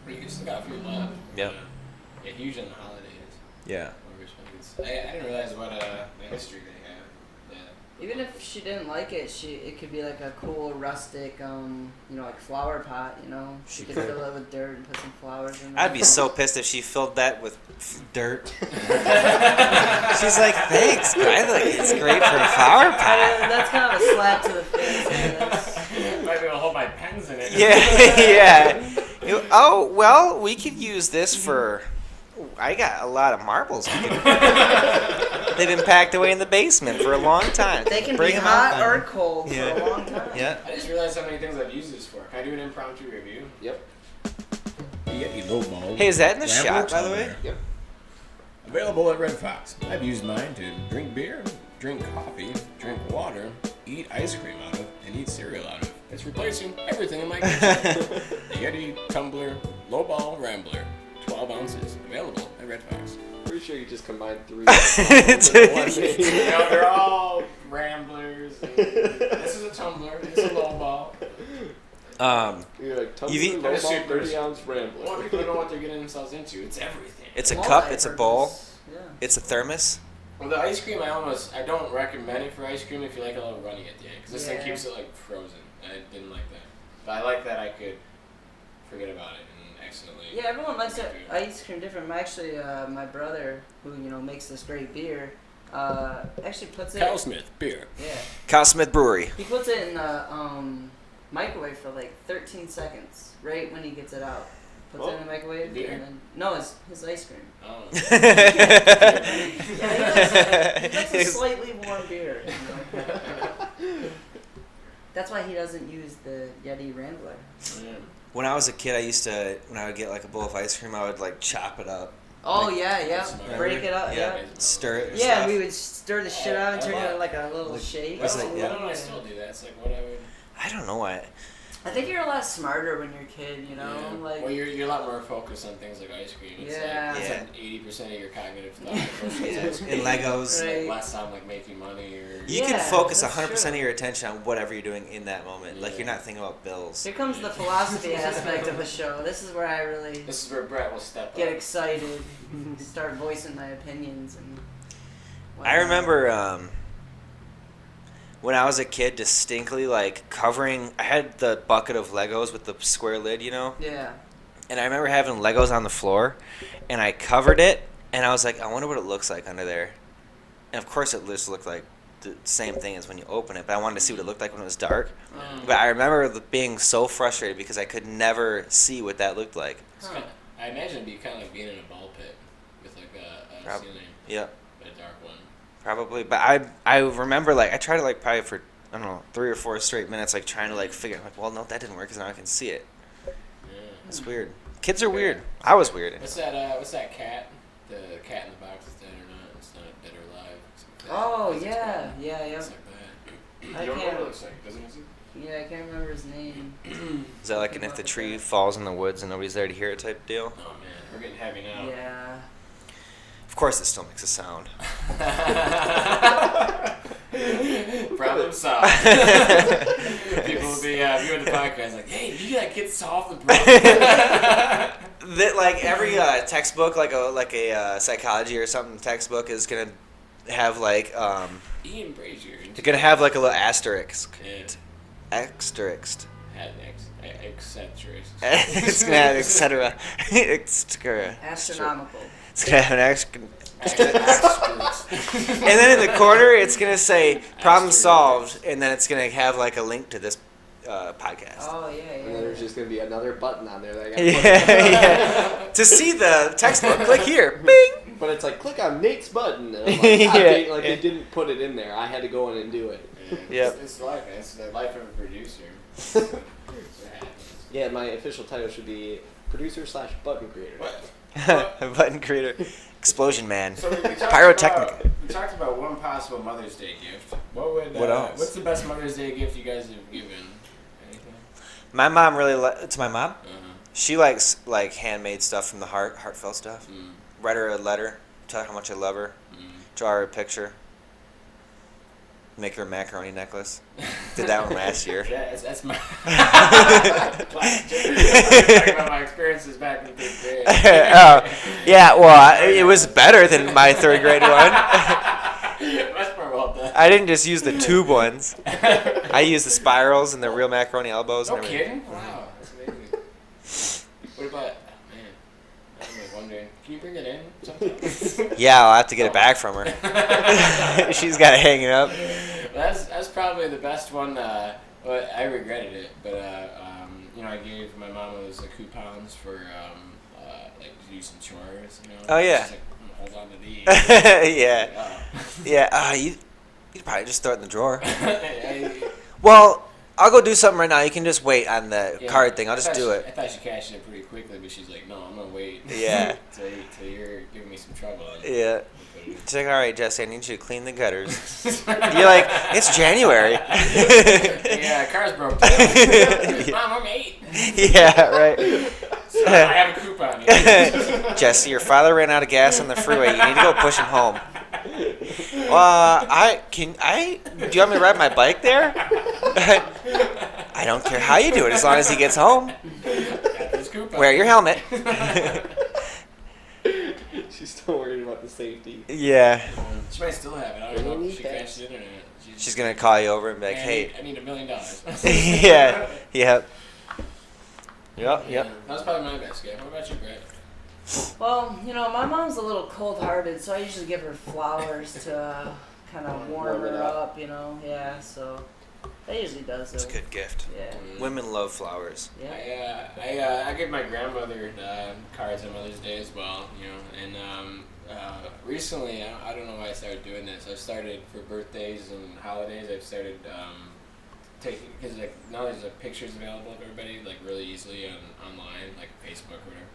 S2: But you can still got a few left.
S1: Yep.
S2: Yeah, huge on the holidays.
S1: Yeah.
S2: I didn't realize what the history they have. Yeah.
S3: Even if she didn't like it, it could be like a cool rustic, like flower pot. She could
S1: could.
S3: fill it with dirt and put some flowers in.
S1: I'd be so pissed if she filled that with dirt. She's like, thanks, I think it's great for a flower pot.
S3: That's kind of a slap to the face. I
S2: Might be able to hold my pens in it.
S1: Yeah. Oh, well, we could use this for... I got a lot of marbles. They've been packed away in the basement for a long time.
S3: They can
S1: Bring
S3: be
S1: 'em
S3: hot
S1: out.
S3: or cold
S1: Yeah.
S3: for a long time.
S1: Yeah.
S2: I just realized how many things I've used this for. Can I do an impromptu review?
S4: Yep.
S5: Yeti Lowball.
S1: Hey, is that in the
S5: Rambler
S1: shop, by the way?
S5: tumbler.
S4: Yep.
S5: Available at Red Fox. I've used mine to drink beer, drink coffee, drink water, eat ice cream out of, and eat cereal out of. It's replacing everything in my kitchen. The Yeti Tumbler Lowball Rambler. 12 ounces. Available at Red Fox.
S4: Pretty sure you just combined 3.
S2: They're all ramblers. And this is a tumbler. This is a low ball.
S4: You're like, Tumbler,
S1: You've eaten-
S4: low
S2: Kinda
S4: ball,
S2: super-
S4: 30-ounce
S2: I want
S4: Rambler.
S2: people to know what they're getting themselves into. It's everything.
S1: It's a cup, it's a bowl,
S3: Multi-purpose. Yeah.
S1: it's a thermos.
S2: Well, the ice cream, I don't recommend it for ice cream if you like a little runny at the end, because this thing
S3: Yeah.
S2: keeps it like frozen. I didn't like that, but I like that I could forget about it and accidentally.
S3: Yeah, everyone likes
S2: drink
S3: it.
S2: it.
S3: Ice cream different. Actually, my brother, who makes this great beer, actually puts it.
S5: Cal Smith beer.
S3: Yeah,
S1: Kyle Smith Brewery.
S3: he puts it in the microwave for like 13 seconds, right when he gets it out. Puts it in the microwave,
S2: Beer?
S3: and then no, it's his ice cream.
S2: Oh.
S3: Yeah, he likes a slightly warm beer. That's why he doesn't use the Yeti Rambler.
S2: Yeah.
S1: When I was a kid, when I would get like a bowl of ice cream, I would like chop it up,
S3: Oh
S1: Like,
S3: yeah, yeah.
S2: Remember?
S3: Break it up, yeah.
S1: stir it. And
S3: Yeah,
S1: stuff.
S3: we would stir the shit out and turn it into like a little
S1: Like-
S3: shake.
S1: It's like-
S2: Why
S1: yeah.
S2: don't I still do that? It's like what I would.
S1: I don't know why.
S3: I think you're a lot smarter when you're a kid,
S2: Yeah.
S3: like
S2: Well, you're a lot more focused on things like ice cream. It's
S3: Yeah.
S2: like, it's
S1: Yeah.
S2: like 80% of your cognitive thought versus ice cream.
S1: And Legos.
S2: It's
S3: Right.
S2: like less on like making money or.
S1: You can
S3: Yeah,
S1: focus
S3: that's
S1: 100%
S3: true.
S1: of your attention on whatever you're doing in that moment. Like
S2: Yeah.
S1: you're not thinking about bills.
S3: here comes the philosophy aspect of the show. This is where I really
S2: This is where Brett will step
S3: get
S2: up.
S3: excited, start voicing my opinions and.
S1: I
S3: whatnot.
S1: remember when I was a kid, distinctly like covering. I had the bucket of Legos with the square lid,
S3: Yeah.
S1: and I remember having Legos on the floor, and I covered it, and I was like, I wonder what it looks like under there. And of course, it just looked like the same thing as when you open it, but I wanted to see what it looked like when it was dark. But I remember being so frustrated because I could never see what that looked like.
S2: It's kinda, I imagine it'd be kind of like being in a ball pit with like a
S1: Prob-
S2: ceiling,
S1: Yep.
S2: but a dark one.
S1: Probably, but I remember like I tried to like probably for I don't know 3 or 4 straight minutes like trying to like figure out like well no that didn't work because now I can see it.
S2: Yeah.
S1: It's weird. Kids are weird. I was weird.
S2: What's that cat? The cat in the box is dead or not? It's not dead or alive. It's like that.
S3: Oh
S2: It's
S3: yeah,
S2: like
S3: yeah, yeah.
S2: It's like that.
S3: I
S2: You don't know what it
S3: can't.
S2: looks like, doesn't it?
S3: Yeah, I can't remember his name.
S1: Is that like an if the tree falls in the woods and nobody's there to hear it type deal?
S2: Oh man, we're getting heavy now.
S3: Yeah.
S1: Of course, it still makes a sound.
S2: Problem solved. People will be viewing the podcast like, hey, you that kid solved the problem.
S1: That like every textbook, like a psychology or something textbook is gonna have like
S2: Ian Brazier.
S1: they're gonna have like a little asterisk.
S2: Yeah.
S1: Asterisk.
S2: Had eccentric.
S1: It's gonna have etc. Etc.
S3: Astronomical.
S1: It's gonna have an asterisk.
S2: Asterisk.
S1: And then in the corner, it's gonna say "problem solved," and then it's gonna have like a link to this podcast.
S3: Oh yeah,
S4: And then
S3: yeah.
S4: there's just gonna be another button on there that I got.
S1: Yeah. To see the textbook, click here. Bing.
S4: But it's like click on Nate's button. And I'm like, God,
S1: Yeah.
S4: Nate, like they didn't put it in there. I had to go in and do it.
S1: Yep.
S2: It's life, man. It's the life of a producer.
S4: Yeah, my official title should be Producer / button creator.
S2: What?
S1: Button creator. Explosion man.
S2: So we talked
S1: Pyrotechnica.
S2: We talked about one possible Mother's Day gift. What
S1: else?
S2: What's the best Mother's Day gift you guys have given? Anything?
S1: My mom really it's my mom.
S2: Uh-huh.
S1: She likes like handmade stuff from the heart, heartfelt stuff.
S2: Mm.
S1: Write her a letter, tell her how much I love her,
S2: Mm.
S1: draw her a picture, make her a macaroni necklace. Did that one last year.
S2: Yeah, that's my. Last year. I'm talking about my experiences back in third grade.
S1: Oh, yeah. Well, it was better than my third grade one.
S2: Much more well done.
S1: I didn't just use the tube ones. I used the spirals and the real macaroni elbows
S2: No
S1: and everything.
S2: kidding? Wow, that's amazing. What about, man, I'm like wondering, can you bring it in sometime?
S1: Yeah, I'll have to get it back from her. She's got to hang it up.
S2: That's probably the best one. Well, I regretted it, but I gave my mom those coupons for like to do some chores.
S1: Oh, yeah.
S2: Just, like, hold on to these.
S1: Yeah.
S2: Oh.
S1: Yeah. You'd probably just throw it in the drawer.
S2: I-
S1: Well, I'll go do something right now. You can just wait on the
S2: yeah,
S1: card thing. I'll
S2: I
S1: just
S2: thought
S1: do
S2: she-
S1: it.
S2: I thought she cashed it pretty quickly, but she's like, no, I'm gonna wait.
S1: Yeah.
S2: till you're giving me some trouble.
S1: Yeah. She's like, all right, Jesse, I need you to clean the gutters. You're like, it's January.
S2: Yeah, car's broke down. Mom, I'm 8.
S1: Yeah, right.
S2: So I have a coupon. Yeah.
S1: Jesse, your father ran out of gas on the freeway. You need to go push him home. Do you want me to ride my bike there? I don't care how you do it as long as he gets home.
S2: Got this coupon.
S1: Wear your helmet.
S4: She's still worried about the safety.
S1: Yeah.
S2: She might still have it. I don't know if she cashed it or not.
S1: She's going to call you over and be like, hey.
S2: I need $1 million.
S1: Yeah. Yep. Yep.
S2: Yeah, that was probably my best gift. What about you, Brett?
S3: Well, my mom's a little cold-hearted, so I usually give her flowers to kind of warm her up, Yeah, so that usually does
S1: It's a
S3: it.
S1: good gift.
S3: Yeah.
S1: Women love flowers.
S3: Yeah.
S2: I give my grandmother cards on Mother's Day as well, and recently, I don't know why I started doing this. I've started for birthdays and holidays. I've started taking, because like now there's pictures available of everybody like really easily online, like Facebook or whatever.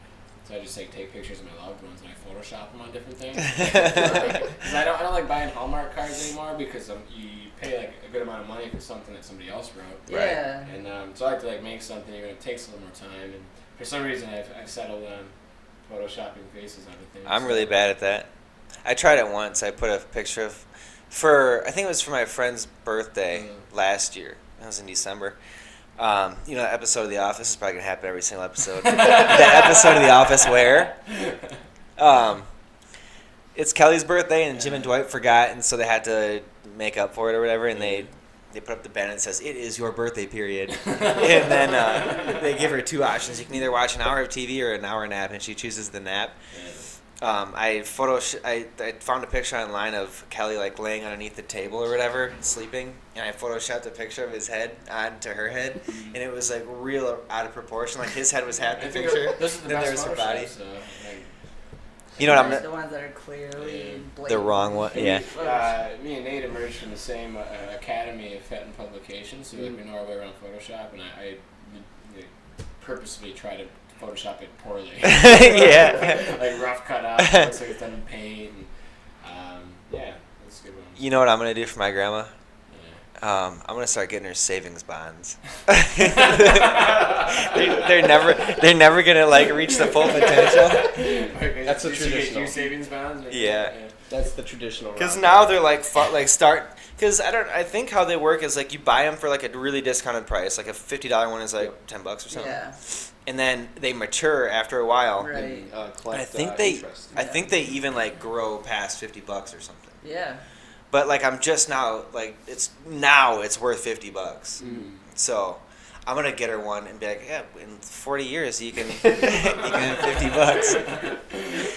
S2: So I just like take pictures of my loved ones and I Photoshop them on different things. Because I don't like buying Hallmark cards anymore because you pay like a good amount of money for something that somebody else wrote.
S3: Yeah.
S2: And so I like to like make something even if it takes a little more time. And for some reason I've settled on photoshopping faces on everything.
S1: I'm really bad at that. I tried it once. I put a picture of, I think it was for my friend's birthday last year. That was in December. The episode of The Office is probably going to happen every single episode. That episode of The Office where it's Kelly's birthday and Jim and Dwight forgot, and so they had to make up for it or whatever, and they put up the banner that says, "It is your birthday period." And then they give her 2 options. You can either watch an hour of TV or an hour nap, and she chooses the nap. I found a picture online of Kelly like laying underneath the table or whatever, sleeping, and I photoshopped a picture of his head onto her head, and it was like real out of proportion. Like his head was half the picture,
S2: This is the
S1: then
S2: best
S1: there was her body.
S2: Photoshops, like,
S1: You know what I'm
S3: The
S1: gonna?
S3: ones that are clearly blatant.
S1: The wrong one. Yeah.
S2: me and Nate emerged from the same academy of Fenton Publications, so like, we know our way around Photoshop, and I purposely try to Photoshop it poorly.
S1: Yeah.
S2: Like rough cut out, looks like it's done in paint. And, yeah, that's a good one.
S1: You know what I'm gonna do for my grandma?
S2: Yeah.
S1: I'm gonna start getting her savings bonds. they're never gonna like reach the full potential.
S4: That's a
S2: You should get
S4: traditional.
S2: you savings bonds. Or,
S1: Yeah.
S4: That's the traditional.
S1: Because
S4: route.
S1: now they're like because I think how they work is like you buy them for like a really discounted price, like a $50 one is like $10 or something.
S3: Yeah.
S1: And then they mature after a while.
S3: Right.
S4: Collect,
S1: I think
S4: interest.
S1: I think they even like grow past $50 or something.
S3: Yeah.
S1: But like I'm just now like it's worth $50. So I'm gonna get her one and be like, yeah, in 40 years you can have $50.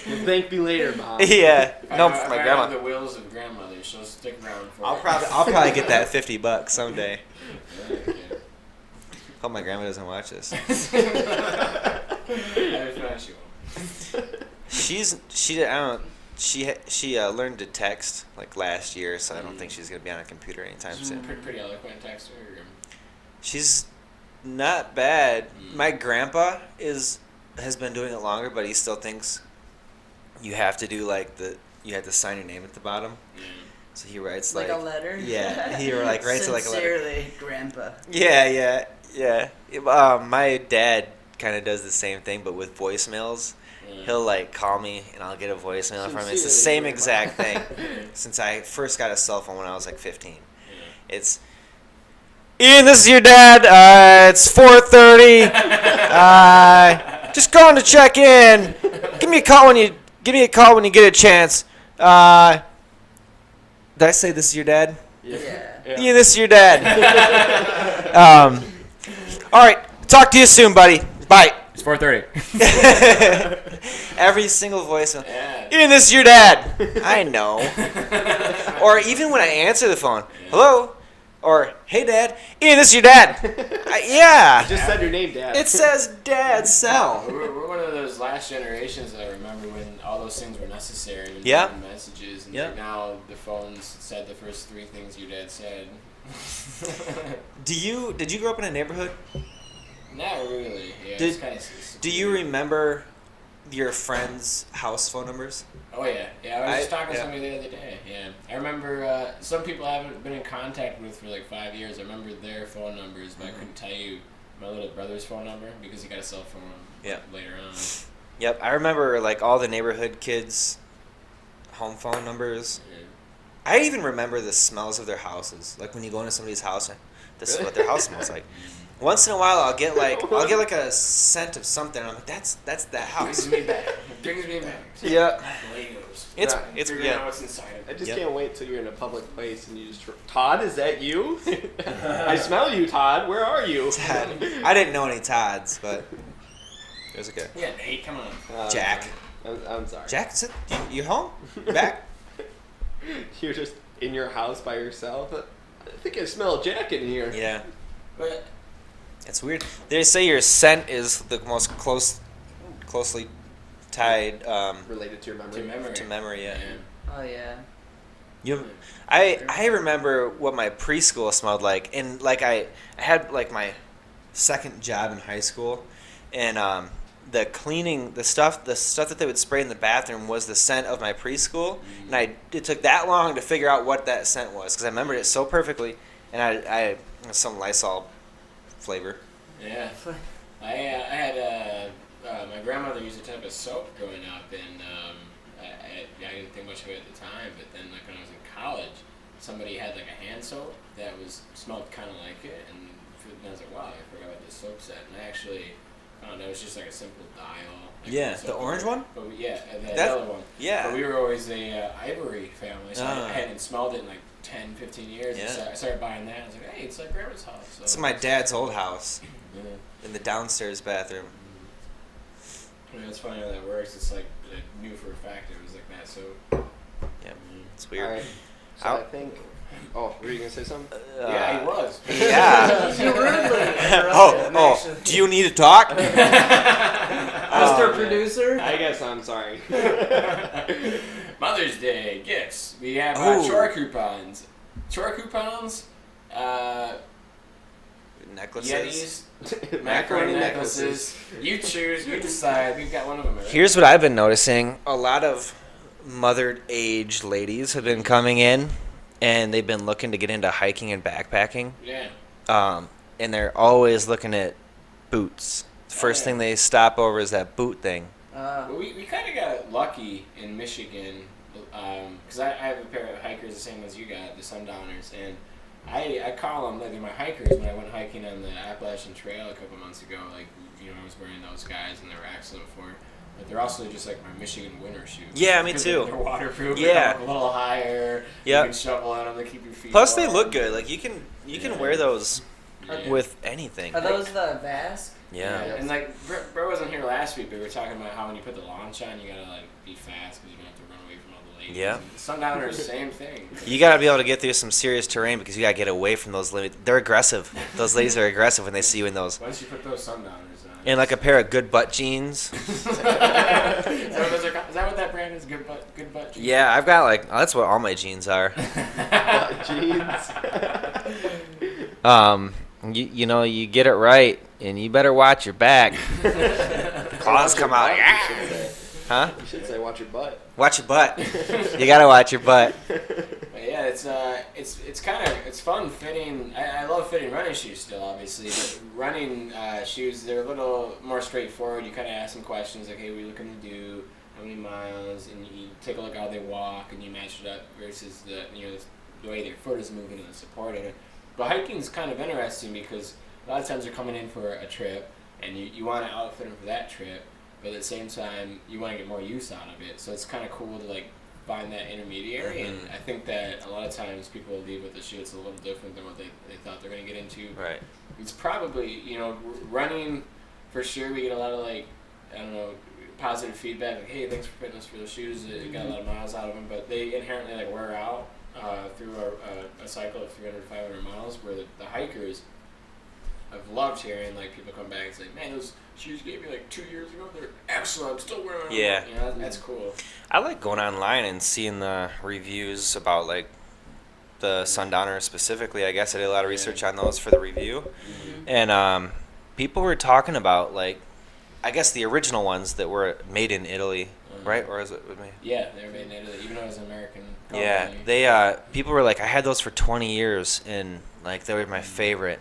S4: Well, thank me later, Mom.
S1: Yeah, no,
S2: If
S1: for
S2: I
S1: my
S2: have
S1: grandma.
S2: the wills of grandmother, she'll stick around for
S1: I'll
S2: it.
S1: probably get that $50 someday.
S2: Yeah.
S1: Hope my grandma doesn't watch this.
S2: If not, she won't.
S1: She learned to text like last year, so I don't think she's gonna be on a computer anytime soon.
S2: Pretty eloquent texter.
S1: She's not bad. My grandpa is has been doing it longer, but he still thinks you have to do like you have to sign your name at the bottom.
S2: Yeah.
S1: So he writes
S3: Like a letter?
S1: Yeah, he like writes it like a letter.
S3: Sincerely, Grandpa.
S1: Yeah. My dad kind of does the same thing, but with voicemails.
S2: Yeah.
S1: He'll like call me and I'll get a voicemail from him. It's the
S4: Sincerely,
S1: same
S4: Grandpa.
S1: exact thing. Since I first got a cell phone when I was like 15.
S2: Yeah.
S1: It's Ian, this is your dad. It's 4:30. Just going to check in. Give me a call when you get a chance. Did I say this is your dad?
S3: Yeah.
S1: Ian, this is your dad. All right. Talk to you soon, buddy. Bye.
S5: It's 4:30.
S1: Every single voicemail.
S2: Yeah.
S1: Ian, this is your dad. I know. Or even when I answer the phone, hello, or hey, Dad. Ian, this is your dad. Yeah.
S4: Just said your name, Dad.
S1: It says Dad cell.
S2: We're one of those last generations that remember when all those things were necessary. When
S1: Yeah.
S2: sending messages, and
S1: Yeah.
S2: like now the phones said the first 3 things your dad said.
S1: Did you grow up in a neighborhood?
S2: Not really. Yeah.
S1: Did-
S2: It's kind of.
S1: Do you remember your friends' house phone numbers?
S2: Oh yeah. Yeah. I was just talking to
S1: yeah.
S2: somebody the other day. Yeah. I remember some people I haven't been in contact with for like 5 years. I remember their phone numbers, but I couldn't tell you my little brother's phone number because he got a cell phone
S1: Yeah.
S2: later on.
S1: Yep, I remember like all the neighborhood kids' home phone numbers.
S2: Yeah.
S1: I even remember the smells of their houses. Like when you go into somebody's house, and this is what their house smells like. Once in a while, I'll get like a scent of something. And I'm like, that's that house.
S2: Brings me back. Brings me back.
S1: Yeah,
S2: Legos.
S1: it's
S4: Yeah,
S1: it's
S2: Figuring out
S1: yeah.
S2: what's inside of
S4: I
S2: it.
S4: just
S1: Yep.
S4: can't wait till you're in a public place and you just Todd, is that you? I smell you, Todd. Where are you?
S1: Todd. I didn't know any Todds, but it was okay.
S2: Yeah, Nate, come on.
S1: Jack.
S4: I'm sorry.
S1: Jack, is it you home? You back?
S4: You're just in your house by yourself. I think I smell Jack in here.
S1: Yeah,
S2: But
S1: it's weird. They say your scent is the most closely tied
S4: Related to your memory.
S2: to memory.
S1: to memory. Yeah.
S3: Oh yeah.
S1: I remember what my preschool smelled like, and like I had like my second job in high school, and the cleaning the stuff that they would spray in the bathroom was the scent of my preschool, and it took that long to figure out what that scent was because I remembered it so perfectly, and I some Lysol flavor.
S2: Yeah. I had my grandmother used a type of soap growing up, and I didn't think much of it at the time. But then, like when I was in college, somebody had like a hand soap that smelled kind of like it, and I was like, wow, I forgot what this soap said. And I actually found out it was just like a simple dial. Like
S1: Yeah,
S2: soap
S1: the orange one?
S2: But yeah, the
S1: That-
S2: yellow one.
S1: Yeah.
S2: But we were always a Ivory family, so
S1: Ah.
S2: I hadn't smelled it in like 10, 15 years.
S1: Yeah.
S2: And so I started buying that. I was like, hey, it's like grandma's house. So
S1: It's my dad's old house
S2: Yeah.
S1: in the downstairs bathroom.
S2: Yeah, it's funny how that works. It's like I knew for a fact it was like that. So
S1: Yeah, it's weird.
S4: All right. So
S1: How-
S4: I think. Oh, were you gonna say something?
S2: yeah, he was.
S1: Yeah.
S3: You rudely
S1: Oh, do you need to talk?
S3: Mr. Producer.
S4: I guess I'm sorry.
S2: Mother's Day gifts. We have
S1: Ooh.
S2: chore coupons. Chore coupons.
S1: Necklaces.
S2: Yetis. Macaroni necklaces. You choose. You decide. We've got one of them. Right?
S1: Here's what I've been noticing. A lot of mothered age ladies have been coming in, and they've been looking to get into hiking and backpacking.
S2: Yeah.
S1: And they're always looking at boots. The first
S2: yeah.
S1: thing they stop over is that boot thing.
S2: Well, we kind of got lucky in Michigan because I have a pair of hikers the same as you got, the Sundowners, and I call them like they're my hikers. When I went hiking on the Appalachian Trail a couple months ago, like I was wearing those guys and they were excellent for it. But they're also just like my Michigan winter shoes.
S1: Yeah, me
S2: Because
S1: too.
S2: They're waterproof.
S1: Yeah.
S2: They're a little higher.
S1: Yep.
S2: You can shovel on them to keep your feet.
S1: Plus, they
S2: warm.
S1: look good. Like you can
S2: Yeah.
S1: wear those
S2: Yeah.
S1: with anything.
S3: Are those the Vask?
S1: Yeah.
S2: And like Bro wasn't here last week, but we were talking about how when you put the launch on, you gotta like be fast because you don't have to run away from all the ladies.
S1: Yeah.
S2: Sundowners, same thing.
S1: You gotta be able to get through some serious terrain because you gotta get away from those ladies. They're aggressive. Those ladies are aggressive when they see you in those.
S2: Once you put those Sundowners on.
S1: And like a pair of good butt jeans.
S2: Is that what that brand is? Good butt. Jeans?
S1: Yeah, I've got like that's what all my jeans are.
S4: Jeans.
S1: You get it right, and you better watch your back. claws come out.
S4: You should say.
S1: Huh?
S4: You should say, watch your butt.
S1: Watch your butt. You gotta watch your butt.
S2: But yeah, it's fun fitting. I love fitting running shoes still, obviously. But running shoes, they're a little more straightforward. You kind of ask some questions like, hey, what are you looking to do? How many miles? And you take a look at how they walk, and you match it up versus the way their foot is moving and the support in it. But hiking's kind of interesting because a lot of times they're coming in for a trip, and you want to outfit them for that trip. But at the same time, you want to get more use out of it. So it's kind of cool to like find that intermediary. And I think that a lot of times people leave with a shoe that's a little different than what they thought they're going to get into.
S1: Right.
S2: It's probably, running for sure. We get a lot of like, I don't know, positive feedback. Like, hey, thanks for fitting us for those shoes. You got a lot of miles out of them. But they inherently like wear out through a cycle of 300 to 500 miles where the hikers, I've loved hearing like people come back and say, man, those shoes you gave me like 2 years ago, they're excellent. I'm still wearing them.
S1: Yeah.
S2: That's cool.
S1: I like going online and seeing the reviews about like the Sundowner specifically. I guess I did a lot of research on those for the review. And people were talking about like, I guess the original ones that were made in Italy, right? Or is it with me?
S2: Yeah, they were made in Italy, even though it was an American company.
S1: Yeah, they people were like, I had those for 20 years and like they were my favorite.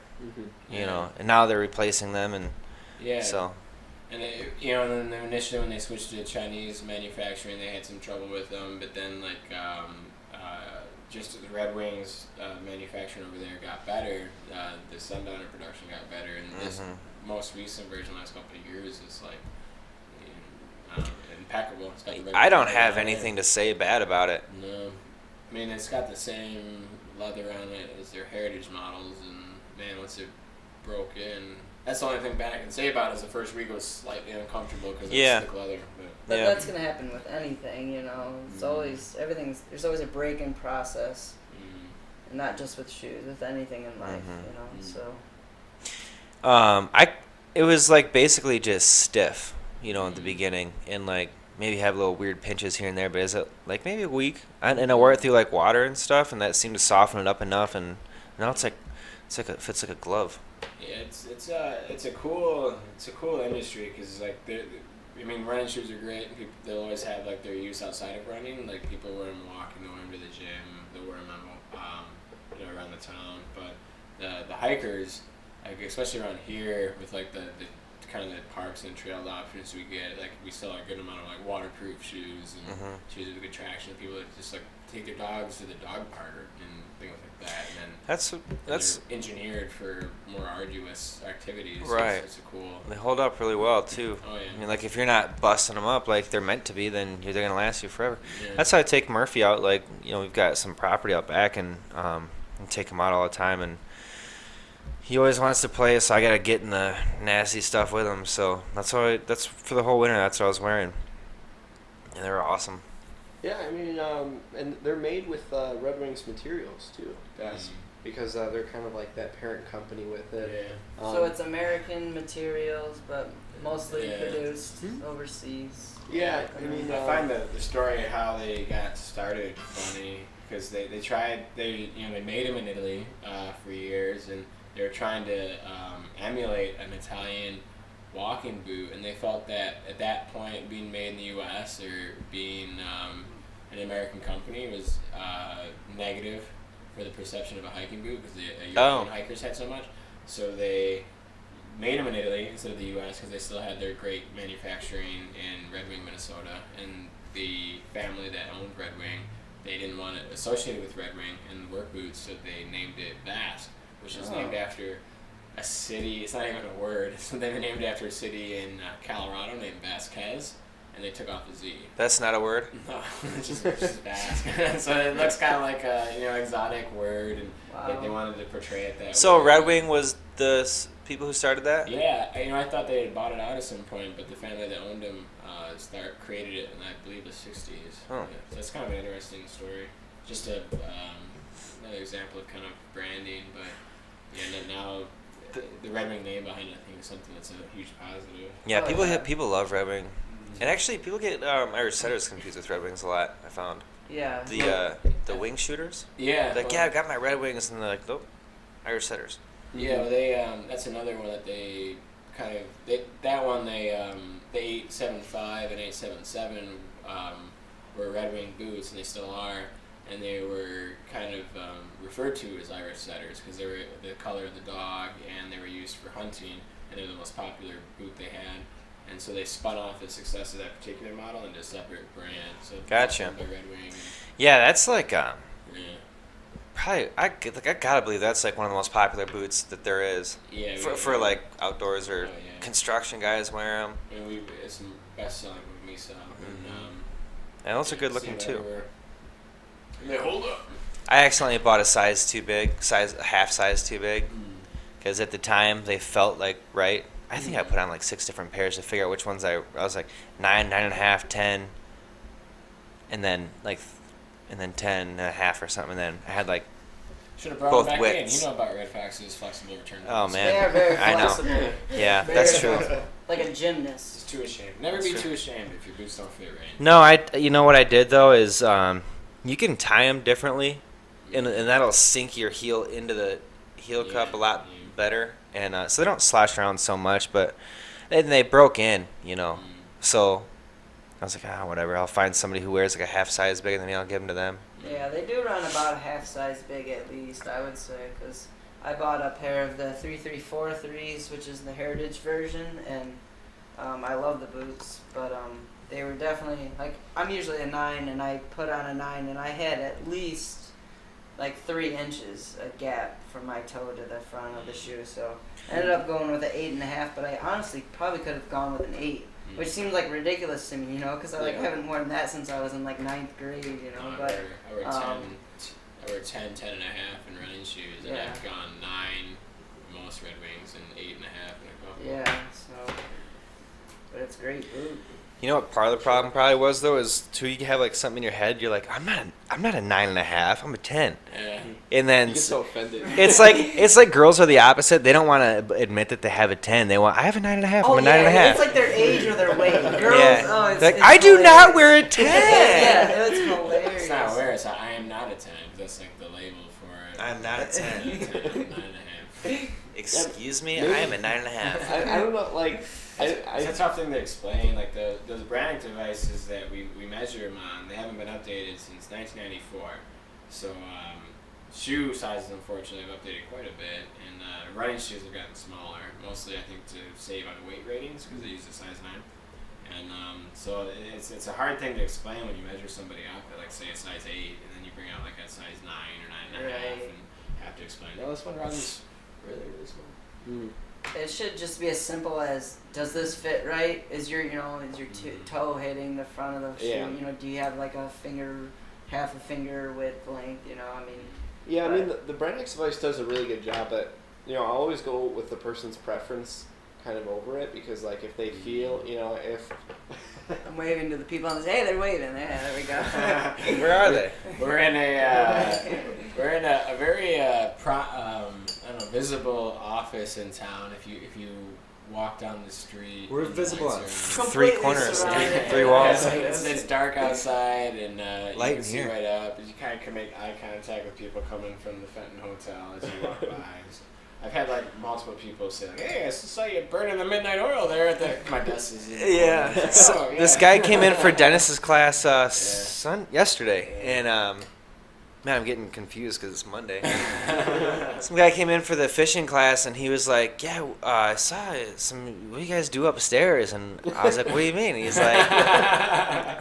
S1: You know, and now they're replacing them, and so. And and then
S2: initially when they switched to Chinese manufacturing, they had some trouble with them. But then like just the Red Wings manufacturing over there got better. The Sundowner production got better, and this most recent version, last couple of years, is like impeccable. It's got the
S1: I don't have anything to say bad about it.
S2: No, I mean it's got the same leather on it as their heritage models, and man, once it broke in, that's the only thing bad I can say about it is the first week was slightly uncomfortable because it's thick leather.
S3: But that's gonna happen with anything, It's always there's always a break-in process, and not just with shoes, with anything in life, So.
S1: It was like basically just stiff, at the beginning, and like maybe have little weird pinches here and there, but is it like maybe a week? And I wore it through like water and stuff, and that seemed to soften it up enough, and now it fits like a glove.
S2: Yeah, it's a cool industry because like running shoes are great. And they'll always have like their use outside of running. Like people wear them walking, they wear them to the gym, they wear them around the town. But the hikers, like especially around here with like the kind of the parks and trail options we get, like we sell a good amount of like waterproof shoes and shoes with good traction. People that just like take their dogs to the dog park and things like that, and then that's engineered for more arduous activities.
S1: Right.
S2: It's a cool.
S1: They hold up really well too.
S2: Oh yeah.
S1: I mean, like if you're not busting them up like they're meant to be, then they're gonna last you forever.
S2: Yeah.
S1: That's how I take Murphy out. Like we've got some property out back, and take him out all the time, and he always wants to play, so I gotta get in the nasty stuff with him. So that's for the whole winter. That's what I was wearing, and they were awesome.
S4: Yeah, I mean, and they're made with Red Wings materials too. That's because they're kind of like that parent company with it.
S2: Yeah.
S3: So it's American materials, but mostly produced overseas.
S4: Yeah, I mean,
S2: I find the story of how they got started funny because they made them in Italy for years, and they were trying to emulate an Italian walking boot, and they felt that at that point being made in the U.S. or being an American company was negative for the perception of a hiking boot because the European hikers had so much. So they made them in Italy instead of the U.S. because they still had their great manufacturing in Red Wing, Minnesota, and the family that owned Red Wing, they didn't want it associated with Red Wing and work boots, so they named it Basque, which is named after a city. It's not even a word. So they were named after a city in Colorado named Vasquez, and they took off the Z.
S1: That's not a word?
S2: No, it's just Basque. So it looks kind of like a exotic word, and they wanted to portray it that way.
S1: So Red Wing was the people who started that?
S2: Yeah, I thought they had bought it out at some point, but the family that owned them created it in, I believe, the 60s.
S1: Oh.
S2: Yeah, so it's kind of an interesting story. Just another example of kind of branding, but now the Red Wing name behind it, I think, is something that's a huge positive.
S1: Yeah, people love Red Wing. And actually, people get Irish setters confused with Red Wings a lot, I found.
S3: Yeah.
S1: The wing shooters?
S2: Yeah.
S1: Like, I've got my Red Wings, and they're like, nope, Irish setters.
S2: Yeah, well, they that's another one that they kind of that one the 875 and 877 were Red Wing boots, and they still are, and they were kind of referred to as Irish setters because they were the color of the dog, and they were used for hunting, and they're the most popular boot they had. And so they spun off the success of that particular model into a separate brand. So
S1: Gotcha.
S2: by Red Wing.
S1: Yeah, that's like
S2: Yeah.
S1: probably I gotta believe that's like one of the most popular boots that there is.
S2: Yeah.
S1: For like outdoors or
S2: Oh, yeah.
S1: construction guys wear them.
S2: I mean, it's some best selling with me, so.
S1: And those are good looking too.
S2: And they hold up.
S1: I accidentally bought a size too big, a half size too big, because at the time they felt like right. I think I put on like 6 different pairs to figure out which ones I was like 9, 9.5, 10, and then 10.5 or something. And then I had like
S2: Should have brought
S1: both
S2: them back
S1: widths.
S2: in. You know about Red Fox's flexible return.
S1: Oh,
S2: boots.
S1: man.
S3: They are very
S1: I know.
S3: flexible.
S1: yeah,
S3: Very
S1: that's true.
S3: flexible. Like a gymnast.
S2: Just too ashamed. Never be too ashamed if your boots don't fit right.
S1: No, you know what I did though is you can tie them differently, and that'll sink your heel into the heel cup a lot better, and so they don't slosh around so much. But then they broke in, so I was like, whatever. I'll find somebody who wears like a half size bigger than me. I'll give them to them.
S3: Yeah, they do run about a half size big at least, I would say, because I bought a pair of the 334-3s, which is the Heritage version, and I love the boots, but they were definitely, like, I'm usually a 9, and I put on a 9, and I had at least, like, 3 inches a gap from my toe to the front of the shoe, so I ended up going with an 8.5, but I honestly probably could have gone with an 8. Which seems like ridiculous to me, because I haven't worn that since I was in like 9th grade,
S2: No,
S3: But
S2: I wear 10, 10.5 in running shoes, and I've gone 9 most Red Wings and 8.5 in a couple.
S3: yeah, so but it's a great boot.
S1: You know what part of the problem probably was though is too you have like something in your head. You're like, I'm not a 9.5. I'm a 10.
S2: Yeah.
S1: And then
S4: You get so offended.
S1: it's like girls are the opposite. They don't want to admit that they have a 10. They want I have a 9.5. I'm a 9.5.
S3: It's like their age or their weight. Girls,
S1: Yeah.
S3: it's
S1: Like
S3: it's
S1: I do
S3: hilarious.
S1: not wear a 10.
S3: Yeah, it's hilarious.
S2: It's not where it's I am not a 10. That's like the label for it.
S1: I'm not a 10.
S2: 9.5.
S1: Excuse me,
S4: Maybe-
S1: I am a 9.5.
S4: I don't know, like,
S2: It's a tough thing to explain. Like those branding devices that we measure them on, they haven't been updated since 1994. So shoe sizes, unfortunately, have updated quite a bit, and running shoes have gotten smaller. Mostly, I think, to save on weight ratings because they use a size 9. And so it's a hard thing to explain when you measure somebody up at like say a size 8, and then you bring out like a size 9 or 9.5,
S3: Right.
S2: and have to explain. No, this one runs really small.
S3: It should just be as simple as, does this fit right? Is your toe hitting the front of the shoe?
S4: Yeah.
S3: Do you have like half a finger width length?
S4: Yeah, I mean, the brand X device does a really good job, but, I always go with the person's preference kind of over it, because, like, if they feel, if...
S3: I'm waving to the people on this. Hey, they're waving. Yeah, there we go.
S1: Where are they?
S2: We're in a very visible office in town. If you walk down the street,
S1: We're
S2: and
S1: visible
S2: lights
S1: on
S2: are on.
S1: 3 corners,
S3: surrounded.
S1: 3 walls.
S2: It's dark outside, and you
S1: Light
S2: can
S1: in
S2: see
S1: here.
S2: right up. You kind of can make eye contact with people coming from the Fenton Hotel as you walk by. I've had like multiple people say, like, "Hey, I saw you burning the midnight oil there at the." My desk is. In the
S1: Yeah.
S2: corner. It's
S1: So,
S2: like, "Oh, yeah."
S1: this guy came in for Dennis's class yesterday, and man, I'm getting confused because it's Monday. Some guy came in for the fishing class, and he was like, "Yeah, I saw some. What do you guys do upstairs?" And I was like, "What do you mean?" And he's like,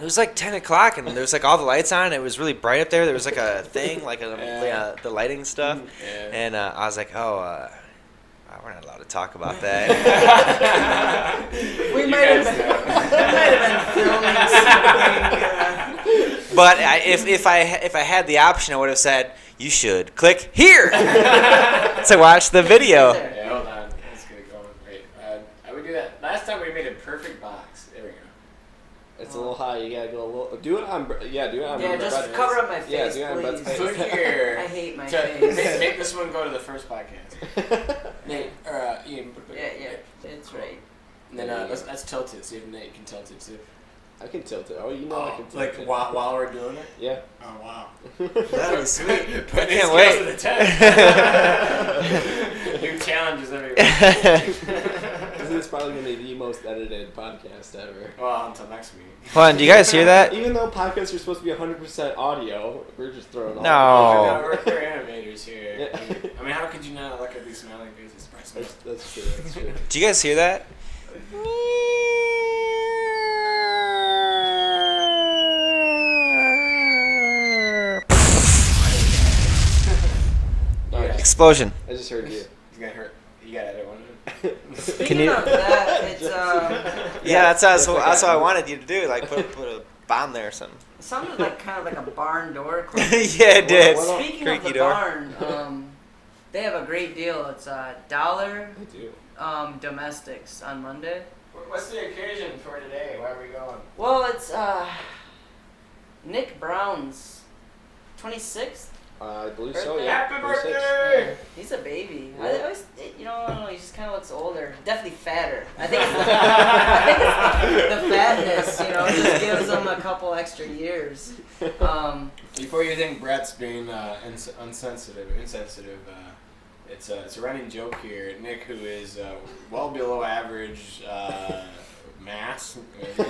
S1: "It was like 10 o'clock, and there was like all the lights on. It was really bright up there. There was like a thing, like the lighting stuff."
S2: Yeah.
S1: And I was like, we're not allowed to talk about that.
S3: We
S2: You
S3: might have
S2: guys
S3: been,
S2: know.
S3: filming something.
S1: But if I had the option, I would have said, "You should click here to watch the video."
S2: Yeah, hold on. Let's get it going. Wait, I would do that. Last time we made a perfect box. There we go.
S4: It's a little high. You gotta go a little... Do it on... Yeah, do it on...
S3: Yeah,
S4: Brett's
S3: just
S4: face.
S3: cover up my face,
S4: Yeah, do it on Brett's
S3: please.
S4: face.
S2: Click here.
S3: I hate my
S2: to
S3: face.
S2: make this one go to the first podcast. Nate, or Ian.
S3: Yeah, it's right.
S2: And then let's tilt it. See if Nate can tilt it too.
S4: I can tilt it. Oh, I can tilt
S2: like
S4: it.
S2: while we're doing it.
S4: Yeah.
S2: Oh wow.
S1: That'd be sweet.
S2: Put
S1: can't wait.
S2: To the test. New challenges every week.
S4: This is probably going to be the most edited podcast ever.
S2: Well, until next week.
S1: Hold on, do you guys hear that?
S4: Even though podcasts are supposed to be 100% audio, we're just throwing all
S1: No.
S2: We're animators here.
S4: Yeah.
S2: I mean, how could you not look at these smiling faces?
S4: That's true. That's true.
S1: Do you guys hear that?
S4: Nice.
S1: Explosion.
S4: I just heard you.
S2: He's gonna hurt. You gotta edit one.
S3: Speaking
S1: you-
S3: of that, it's
S1: Yeah, that's what I wanted you to do. Like put a bomb there or something.
S3: it sounded like kind of like a barn door. Closing.
S1: Yeah, it did.
S3: Speaking of
S1: Creaky
S3: the
S1: door.
S3: barn, they have a great deal. It's $1
S4: I do.
S3: domestics on Monday.
S2: What's the occasion for today? Where are we going?
S3: Well, it's Nick Brown's 26th.
S4: I believe so, yeah.
S2: Happy
S4: 26.
S2: birthday!
S3: He's a baby.
S4: Yeah.
S3: I always, I don't know. He just kind of looks older. Definitely fatter. I think it's the fatness. Just gives him a couple extra years.
S2: Before you think Brett's being insensitive, it's a running joke here. Nick, who is well below average mass,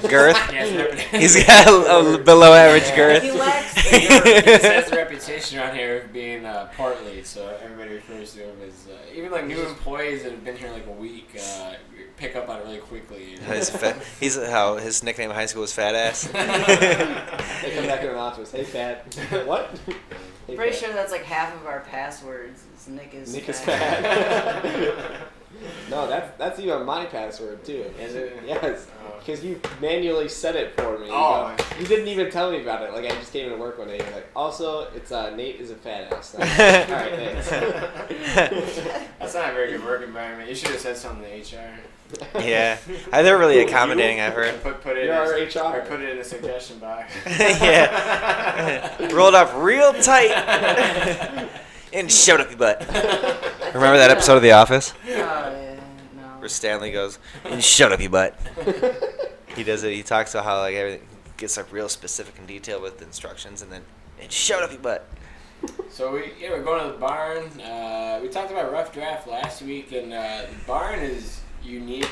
S1: Girth?
S2: He
S1: He's got a below average girth.
S3: He lacks the
S2: has a reputation around here of being portly, so everybody refers to him as even like new employees that have been here like a week pick up on it really quickly.
S1: His nickname in high school was Fat Ass.
S4: They come back in the office. Hey, fat. What? Hey,
S3: Pretty
S4: fat.
S3: sure that's like half of our passwords. Is Nick is
S4: Nick is
S3: fat.
S4: fat. No, that's even my password too.
S2: Is it?
S4: Yes, because you manually set it for me.
S2: Oh.
S4: You didn't even tell me about it. Like I just came into work one day. You're like, also, it's Nate is a fat ass. All right, thanks.
S2: That's not a very good work environment. You should have said something to HR.
S1: Yeah, they're really accommodating. I've heard.
S2: Put it
S4: You're our
S2: in
S4: HR.
S2: or put it in the suggestion box.
S1: Yeah, rolled up real tight and shoved up your butt. Remember that episode of The Office
S3: Yeah, no.
S1: where Stanley goes and shoved up your butt? He does it. He talks about how like everything gets like real specific and detailed with instructions, and then and shoved up your butt.
S2: So we're going to the barn. We talked about rough draft last week, and the barn is unique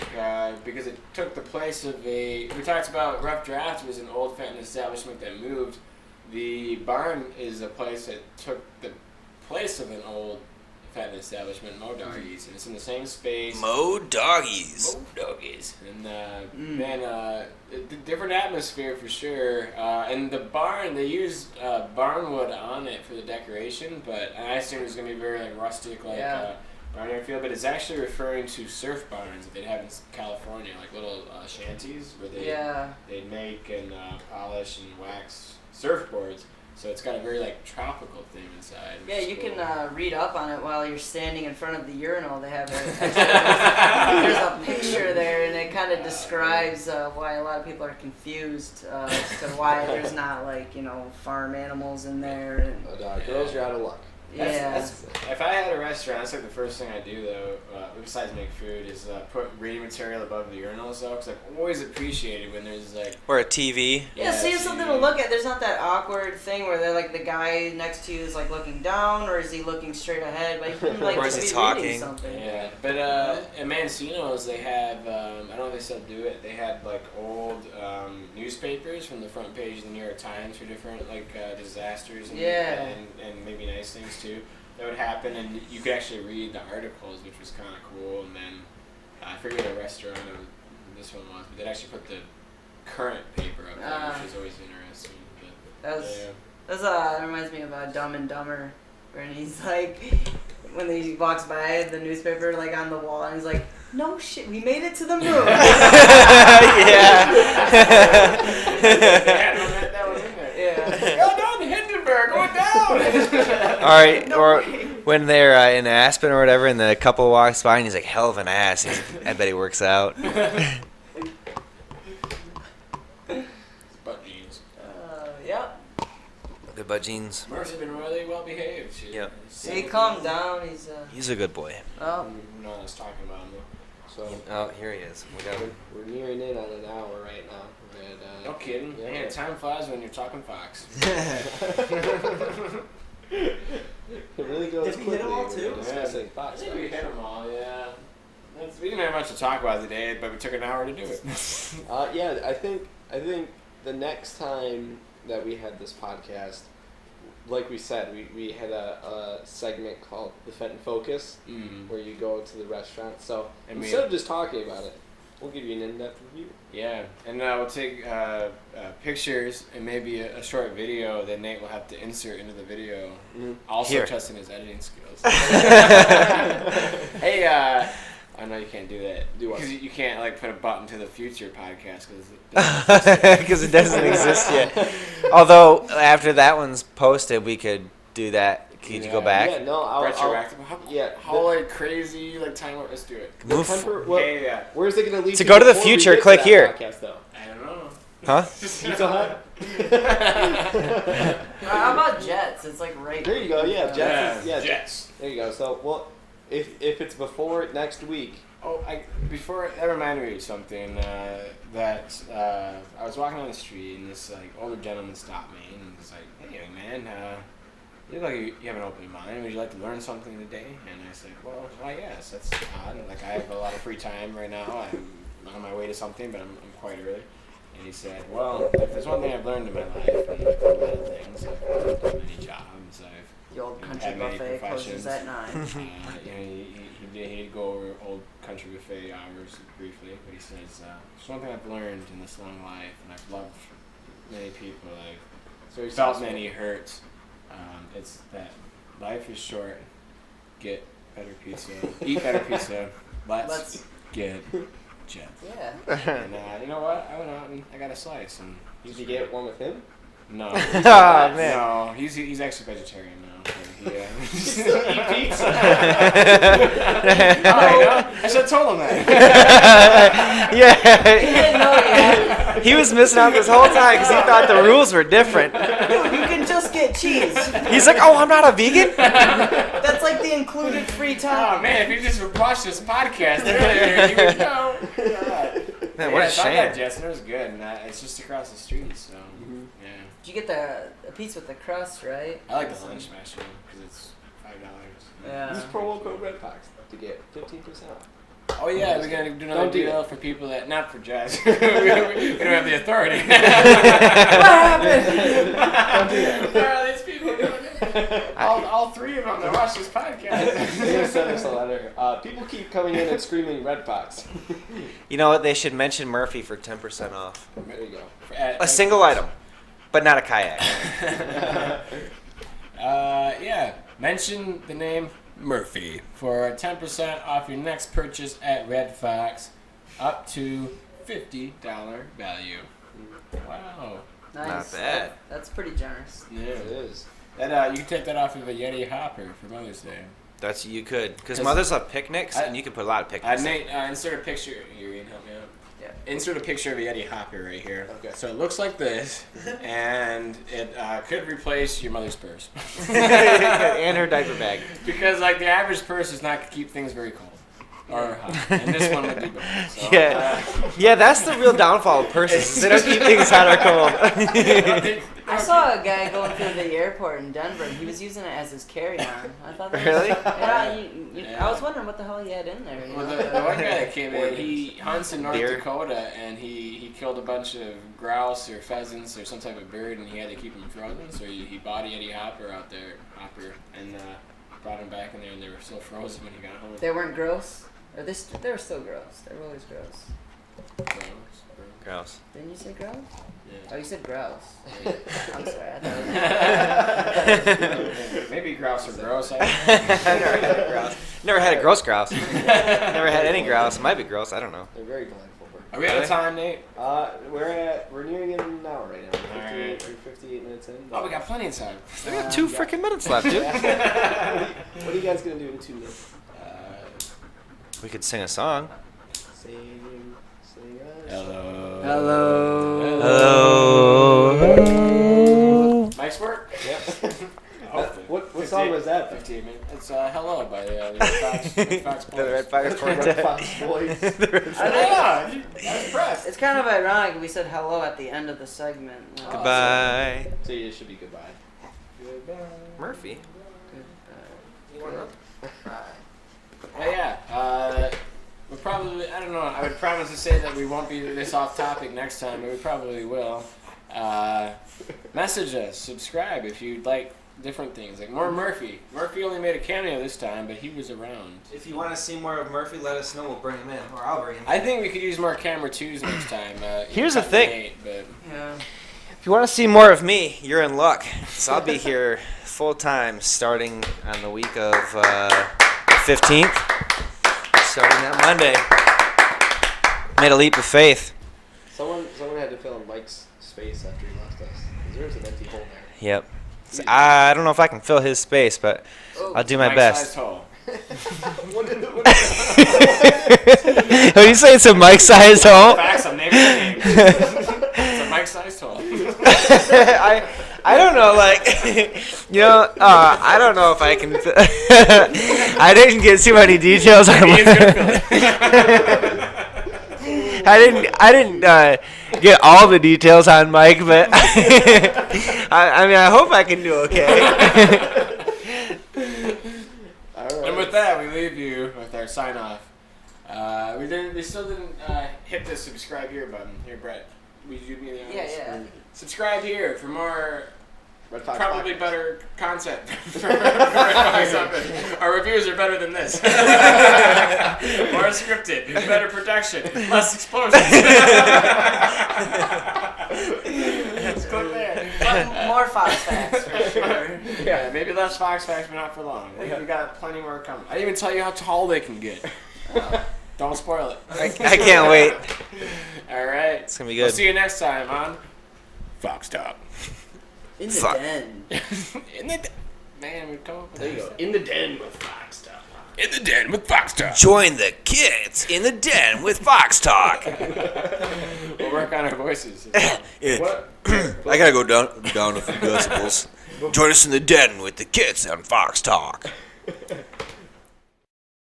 S2: because it took the place of we talked about rough draft was an old Fenton establishment that moved. The barn is a place that took the place of an old Fenton establishment, Mo Doggies, and it's in the same space.
S1: Mo Doggies.
S2: And different atmosphere for sure. And the barn, they used barnwood on it for the decoration, but I assume it's going to be very like rustic, like barnyard feel. But it's actually referring to surf barns that they have in California, like little shanties where they make and polish and wax surfboards. So it's got a very like tropical theme inside.
S3: Yeah, you can read up on it while you're standing in front of the urinal. They have there's a picture there, and it kind of describes why a lot of people are confused as to why there's not like farm animals in there. And,
S4: Girls, you're out of luck.
S2: If I had a restaurant, that's like the first thing I do though, besides make food, is put reading material above the urinals though, because I've always appreciated when there's like...
S1: Or a TV.
S3: Yeah, see, it's something to look at. There's not that awkward thing where they're like the guy next to you is like looking down, or is he looking straight ahead? But you can like
S1: or is he
S3: be
S1: talking?
S3: reading something.
S2: Yeah, but at Mancino's they have, I don't know if they still do it, they had like old newspapers from the front page of the New York Times for different like disasters and maybe nice things too that would happen, and you could actually read the articles, which was kind of cool. And then I forget what restaurant this one was, but they'd actually put the current paper up there, which is always interesting. But,
S3: that reminds me of Dumb and Dumber, where he's like, when he walks by the newspaper like on the wall, and he's like, "No shit, we made it to the moon."
S1: Yeah.
S2: that was in there.
S3: Yeah.
S2: Go down to Hindenburg, going down.
S1: All right, or when they're in Aspen or whatever, and the couple walks by, and he's like, "Hell of an ass." I bet he works out.
S2: Butt jeans.
S3: Yep.
S1: Good butt jeans.
S2: Murph's been really well behaved.
S1: Yep.
S3: He calmed down.
S1: He's a good boy.
S3: Oh.
S2: No, I was talking about him though.
S4: So
S1: Oh, here he is. We got him.
S4: we're nearing in on an hour right now. And,
S2: No kidding.
S4: Yeah.
S2: Man, time flies when you're talking Fox.
S4: It really goes
S1: Did we
S4: quickly.
S1: hit 'em all
S4: when
S1: too?
S4: you're discussing
S2: I
S4: Fox
S2: think we hit them all, yeah. We didn't have much to talk about today, but we took an hour to do it.
S4: Yeah, I think the next time that we had this podcast, like we said, we had a segment called the Fet and Focus, where you go to the restaurant. So instead of just talking about it, we'll give you an in-depth review.
S2: Yeah, and we'll take pictures and maybe a short video that Nate will have to insert into the video. Also
S1: Here.
S2: testing his editing skills. Hey, I know you can't do that.
S4: Do what?
S2: Because you can't like put a button to the future podcast
S1: Because it doesn't exist yet. Although after that one's posted, we could do that. Could you go back?
S4: Yeah, no, I'll
S2: retroactive. How
S4: the-
S2: like crazy like time? Let's do it.
S1: Move
S2: Hey, yeah.
S4: Where's it going to lead
S1: To go to the
S4: before we
S1: future,
S4: get to
S1: click
S4: that
S1: here.
S4: Podcast, though?
S2: I don't know.
S1: Huh?
S4: Pizza Hut?
S3: How about Jets? It's like right.
S4: There you go. Yeah, Jets.
S2: Jets.
S4: There you go. So, well, if it's before next week.
S2: Oh, before that reminded me of something that I was walking down the street and this like older gentleman stopped me and was like, "Hey, young man, you look like you have an open mind. Would you like to learn something today?" And I said, "Well, why yes, that's odd. Like I have a lot of free time right now. I'm on my way to something, but I'm quite early." And he said, "Well, if there's one thing I've learned in my life, and like a lot of things, I've done many jobs,
S3: The old country
S2: had many
S3: buffet
S2: professions.
S3: closes at 9.
S2: He'd go over old country buffet hours briefly, but he says, there's one thing I've learned in this long life, and I've loved many people, I've felt many hurts. It's that life is short. Get better pizza. Eat better pizza. Let's get Jets."
S3: Yeah.
S2: And you know what? I went out and I got a slice. And
S4: Did you get one with him?
S2: No.
S1: Oh, man.
S2: No, he's actually vegetarian now. So
S4: You still eat pizza?
S2: I should have told him that.
S3: He
S1: Yeah.
S3: didn't know yet.
S1: He was missing out this whole time because he thought the rules were different.
S3: Dude, you can just get cheese.
S1: He's like, "Oh, I'm not a vegan."
S3: That's like the included free
S2: Oh
S3: time.
S2: man, if you just watched this podcast earlier, you would know.
S1: Man, what a
S2: So I got
S1: shame.
S2: Jets, and it was good. And it's just across the street, so yeah.
S3: Did you get the pizza with the crust, right?
S2: I like the lunch smash because it's $5.
S3: Yeah.
S4: Use promo code RedFox to get 15% off.
S2: Oh yeah, we're gonna do another
S4: Don't do
S2: deal
S4: that.
S2: for people that not for Jazz. we don't have the authority.
S3: What happened?
S4: Don't do that.
S2: Where are these people doing it? All three of them that watch this podcast.
S4: They're gonna send us a letter. People keep coming in and screaming RedFox.
S1: You know what? They should mention Murphy for 10% off.
S4: There you go.
S1: A single item, but not a kayak.
S2: Yeah. Mention the name Murphy for 10% off your next purchase at Red Fox, up to $50 value. Wow.
S3: Nice.
S1: Not bad.
S3: That's pretty generous.
S2: Yeah.
S4: It is.
S2: That you can take that off of a Yeti hopper for Mother's Day.
S1: That's you could, because
S2: 'Cause
S1: mothers love picnics, and you can put a lot of picnics.
S2: Nate, insert a picture. Here, Ian, help me out.
S3: Yeah.
S2: Insert a picture of a Yeti hopper right here.
S4: Okay.
S2: So it looks like this, and it could replace your mother's purse.
S1: And her diaper bag.
S2: Because like the average purse does not keep things very cold or hot, and this one would do both. So,
S1: Yeah, that's the real downfall of purses. They don't keep things hot or cold.
S3: I saw a guy going through the airport in Denver, and he was using it as his carry-on. I thought that
S1: Really?
S3: Yeah, I was wondering what the hell he had in there. You
S2: Well,
S3: know?
S2: the one guy that came in, he hunts in North
S1: Deer.
S2: Dakota, and he killed a bunch of grouse or pheasants or some type of bird, and he had to keep them frozen. So he bought a Yeti hopper out there, and brought them back in there, and they were still frozen when he got home.
S3: They weren't gross? Or they were still gross. They were always gross.
S1: Gross.
S3: Didn't you say gross?
S2: Yeah.
S3: Oh, you said grouse. I'm sorry. I thought
S2: Maybe grouse are gross.
S1: I've never had a grouse. Never had a gross grouse. Never had any grouse. It might be gross. I don't know.
S4: They're very blindfolded.
S2: Are we out of time, Nate?
S4: We're nearing an hour right now.
S2: Alright.
S4: We're 58 minutes in.
S2: Oh, we got plenty of time.
S1: We got 2 freaking minutes left, dude.
S4: What are you guys gonna do in 2 minutes?
S1: We could sing a song.
S4: Sing us.
S2: Hello.
S1: Hello.
S2: Mike's work?
S4: Yep.
S2: Oh,
S4: What song was that?
S2: 58 minutes. It's Hello by the Red Fox Boys.
S1: The Red Fox
S4: Red
S1: Quartet.
S4: Fox Boys.
S2: Yeah, I was impressed.
S3: It's kind of ironic we said hello at the end of the segment.
S1: Goodbye.
S4: So it should be goodbye.
S2: Goodbye.
S1: Murphy.
S3: Goodbye.
S2: Oh, yeah. probably, I don't know, I would promise to say that we won't be this off topic next time, but we probably will. Message us, subscribe if you'd like different things, like more Murphy. Murphy only made a cameo this time, but he was around.
S1: If you want to see more of Murphy, let us know. We'll bring him in, or I'll bring him in.
S2: I think we could use more camera 2s next time.
S1: Here's the thing.
S2: But
S3: Yeah.
S1: If you want to see more of me, you're in luck. So I'll be here full time starting on the week of the 15th, starting that Monday. Made a leap of faith.
S4: Someone had to fill in Mike's space after he left us. 'Cause there was an empty hole there.
S1: Yep. So I don't know if I can fill his space, but I'll do my best.
S4: What did
S1: What do you say? It's a Mike-sized hole?
S2: Facts, I'm naming the name. It's a Mike-sized hole.
S1: I don't know, like, I don't know if I can. I didn't get too many details on. I didn't get all the details on Mike, but I mean, I hope I can do okay.
S4: All right.
S2: And with that, we leave you with our sign off. We still didn't hit the subscribe here button. Here, Brett. Would you do me the honors?
S3: Yeah.
S2: Subscribe here for more.
S4: Red Fox
S2: Probably
S4: Podcast.
S2: better content. Our reviews are better than this. More scripted, better production, less explosions. Let's click there.
S3: More Fox Facts for sure.
S2: Yeah, maybe less Fox Facts, but not for long. We got plenty more coming. I didn't even tell you how tall they can get. Don't spoil it.
S1: I can't wait.
S2: All right.
S1: It's gonna be
S2: We'll
S1: good.
S2: see you next time on Fox Talk.
S3: In the
S1: Fuck.
S3: den.
S2: In the man, we come up with
S4: There you go. In the den with Fox Talk.
S5: In the den with Fox Talk.
S1: Join the kids in the den with Fox Talk.
S2: We'll work on our voices.
S4: What?
S1: I gotta go down a few decibels. Join us in the den with the kids on Fox Talk.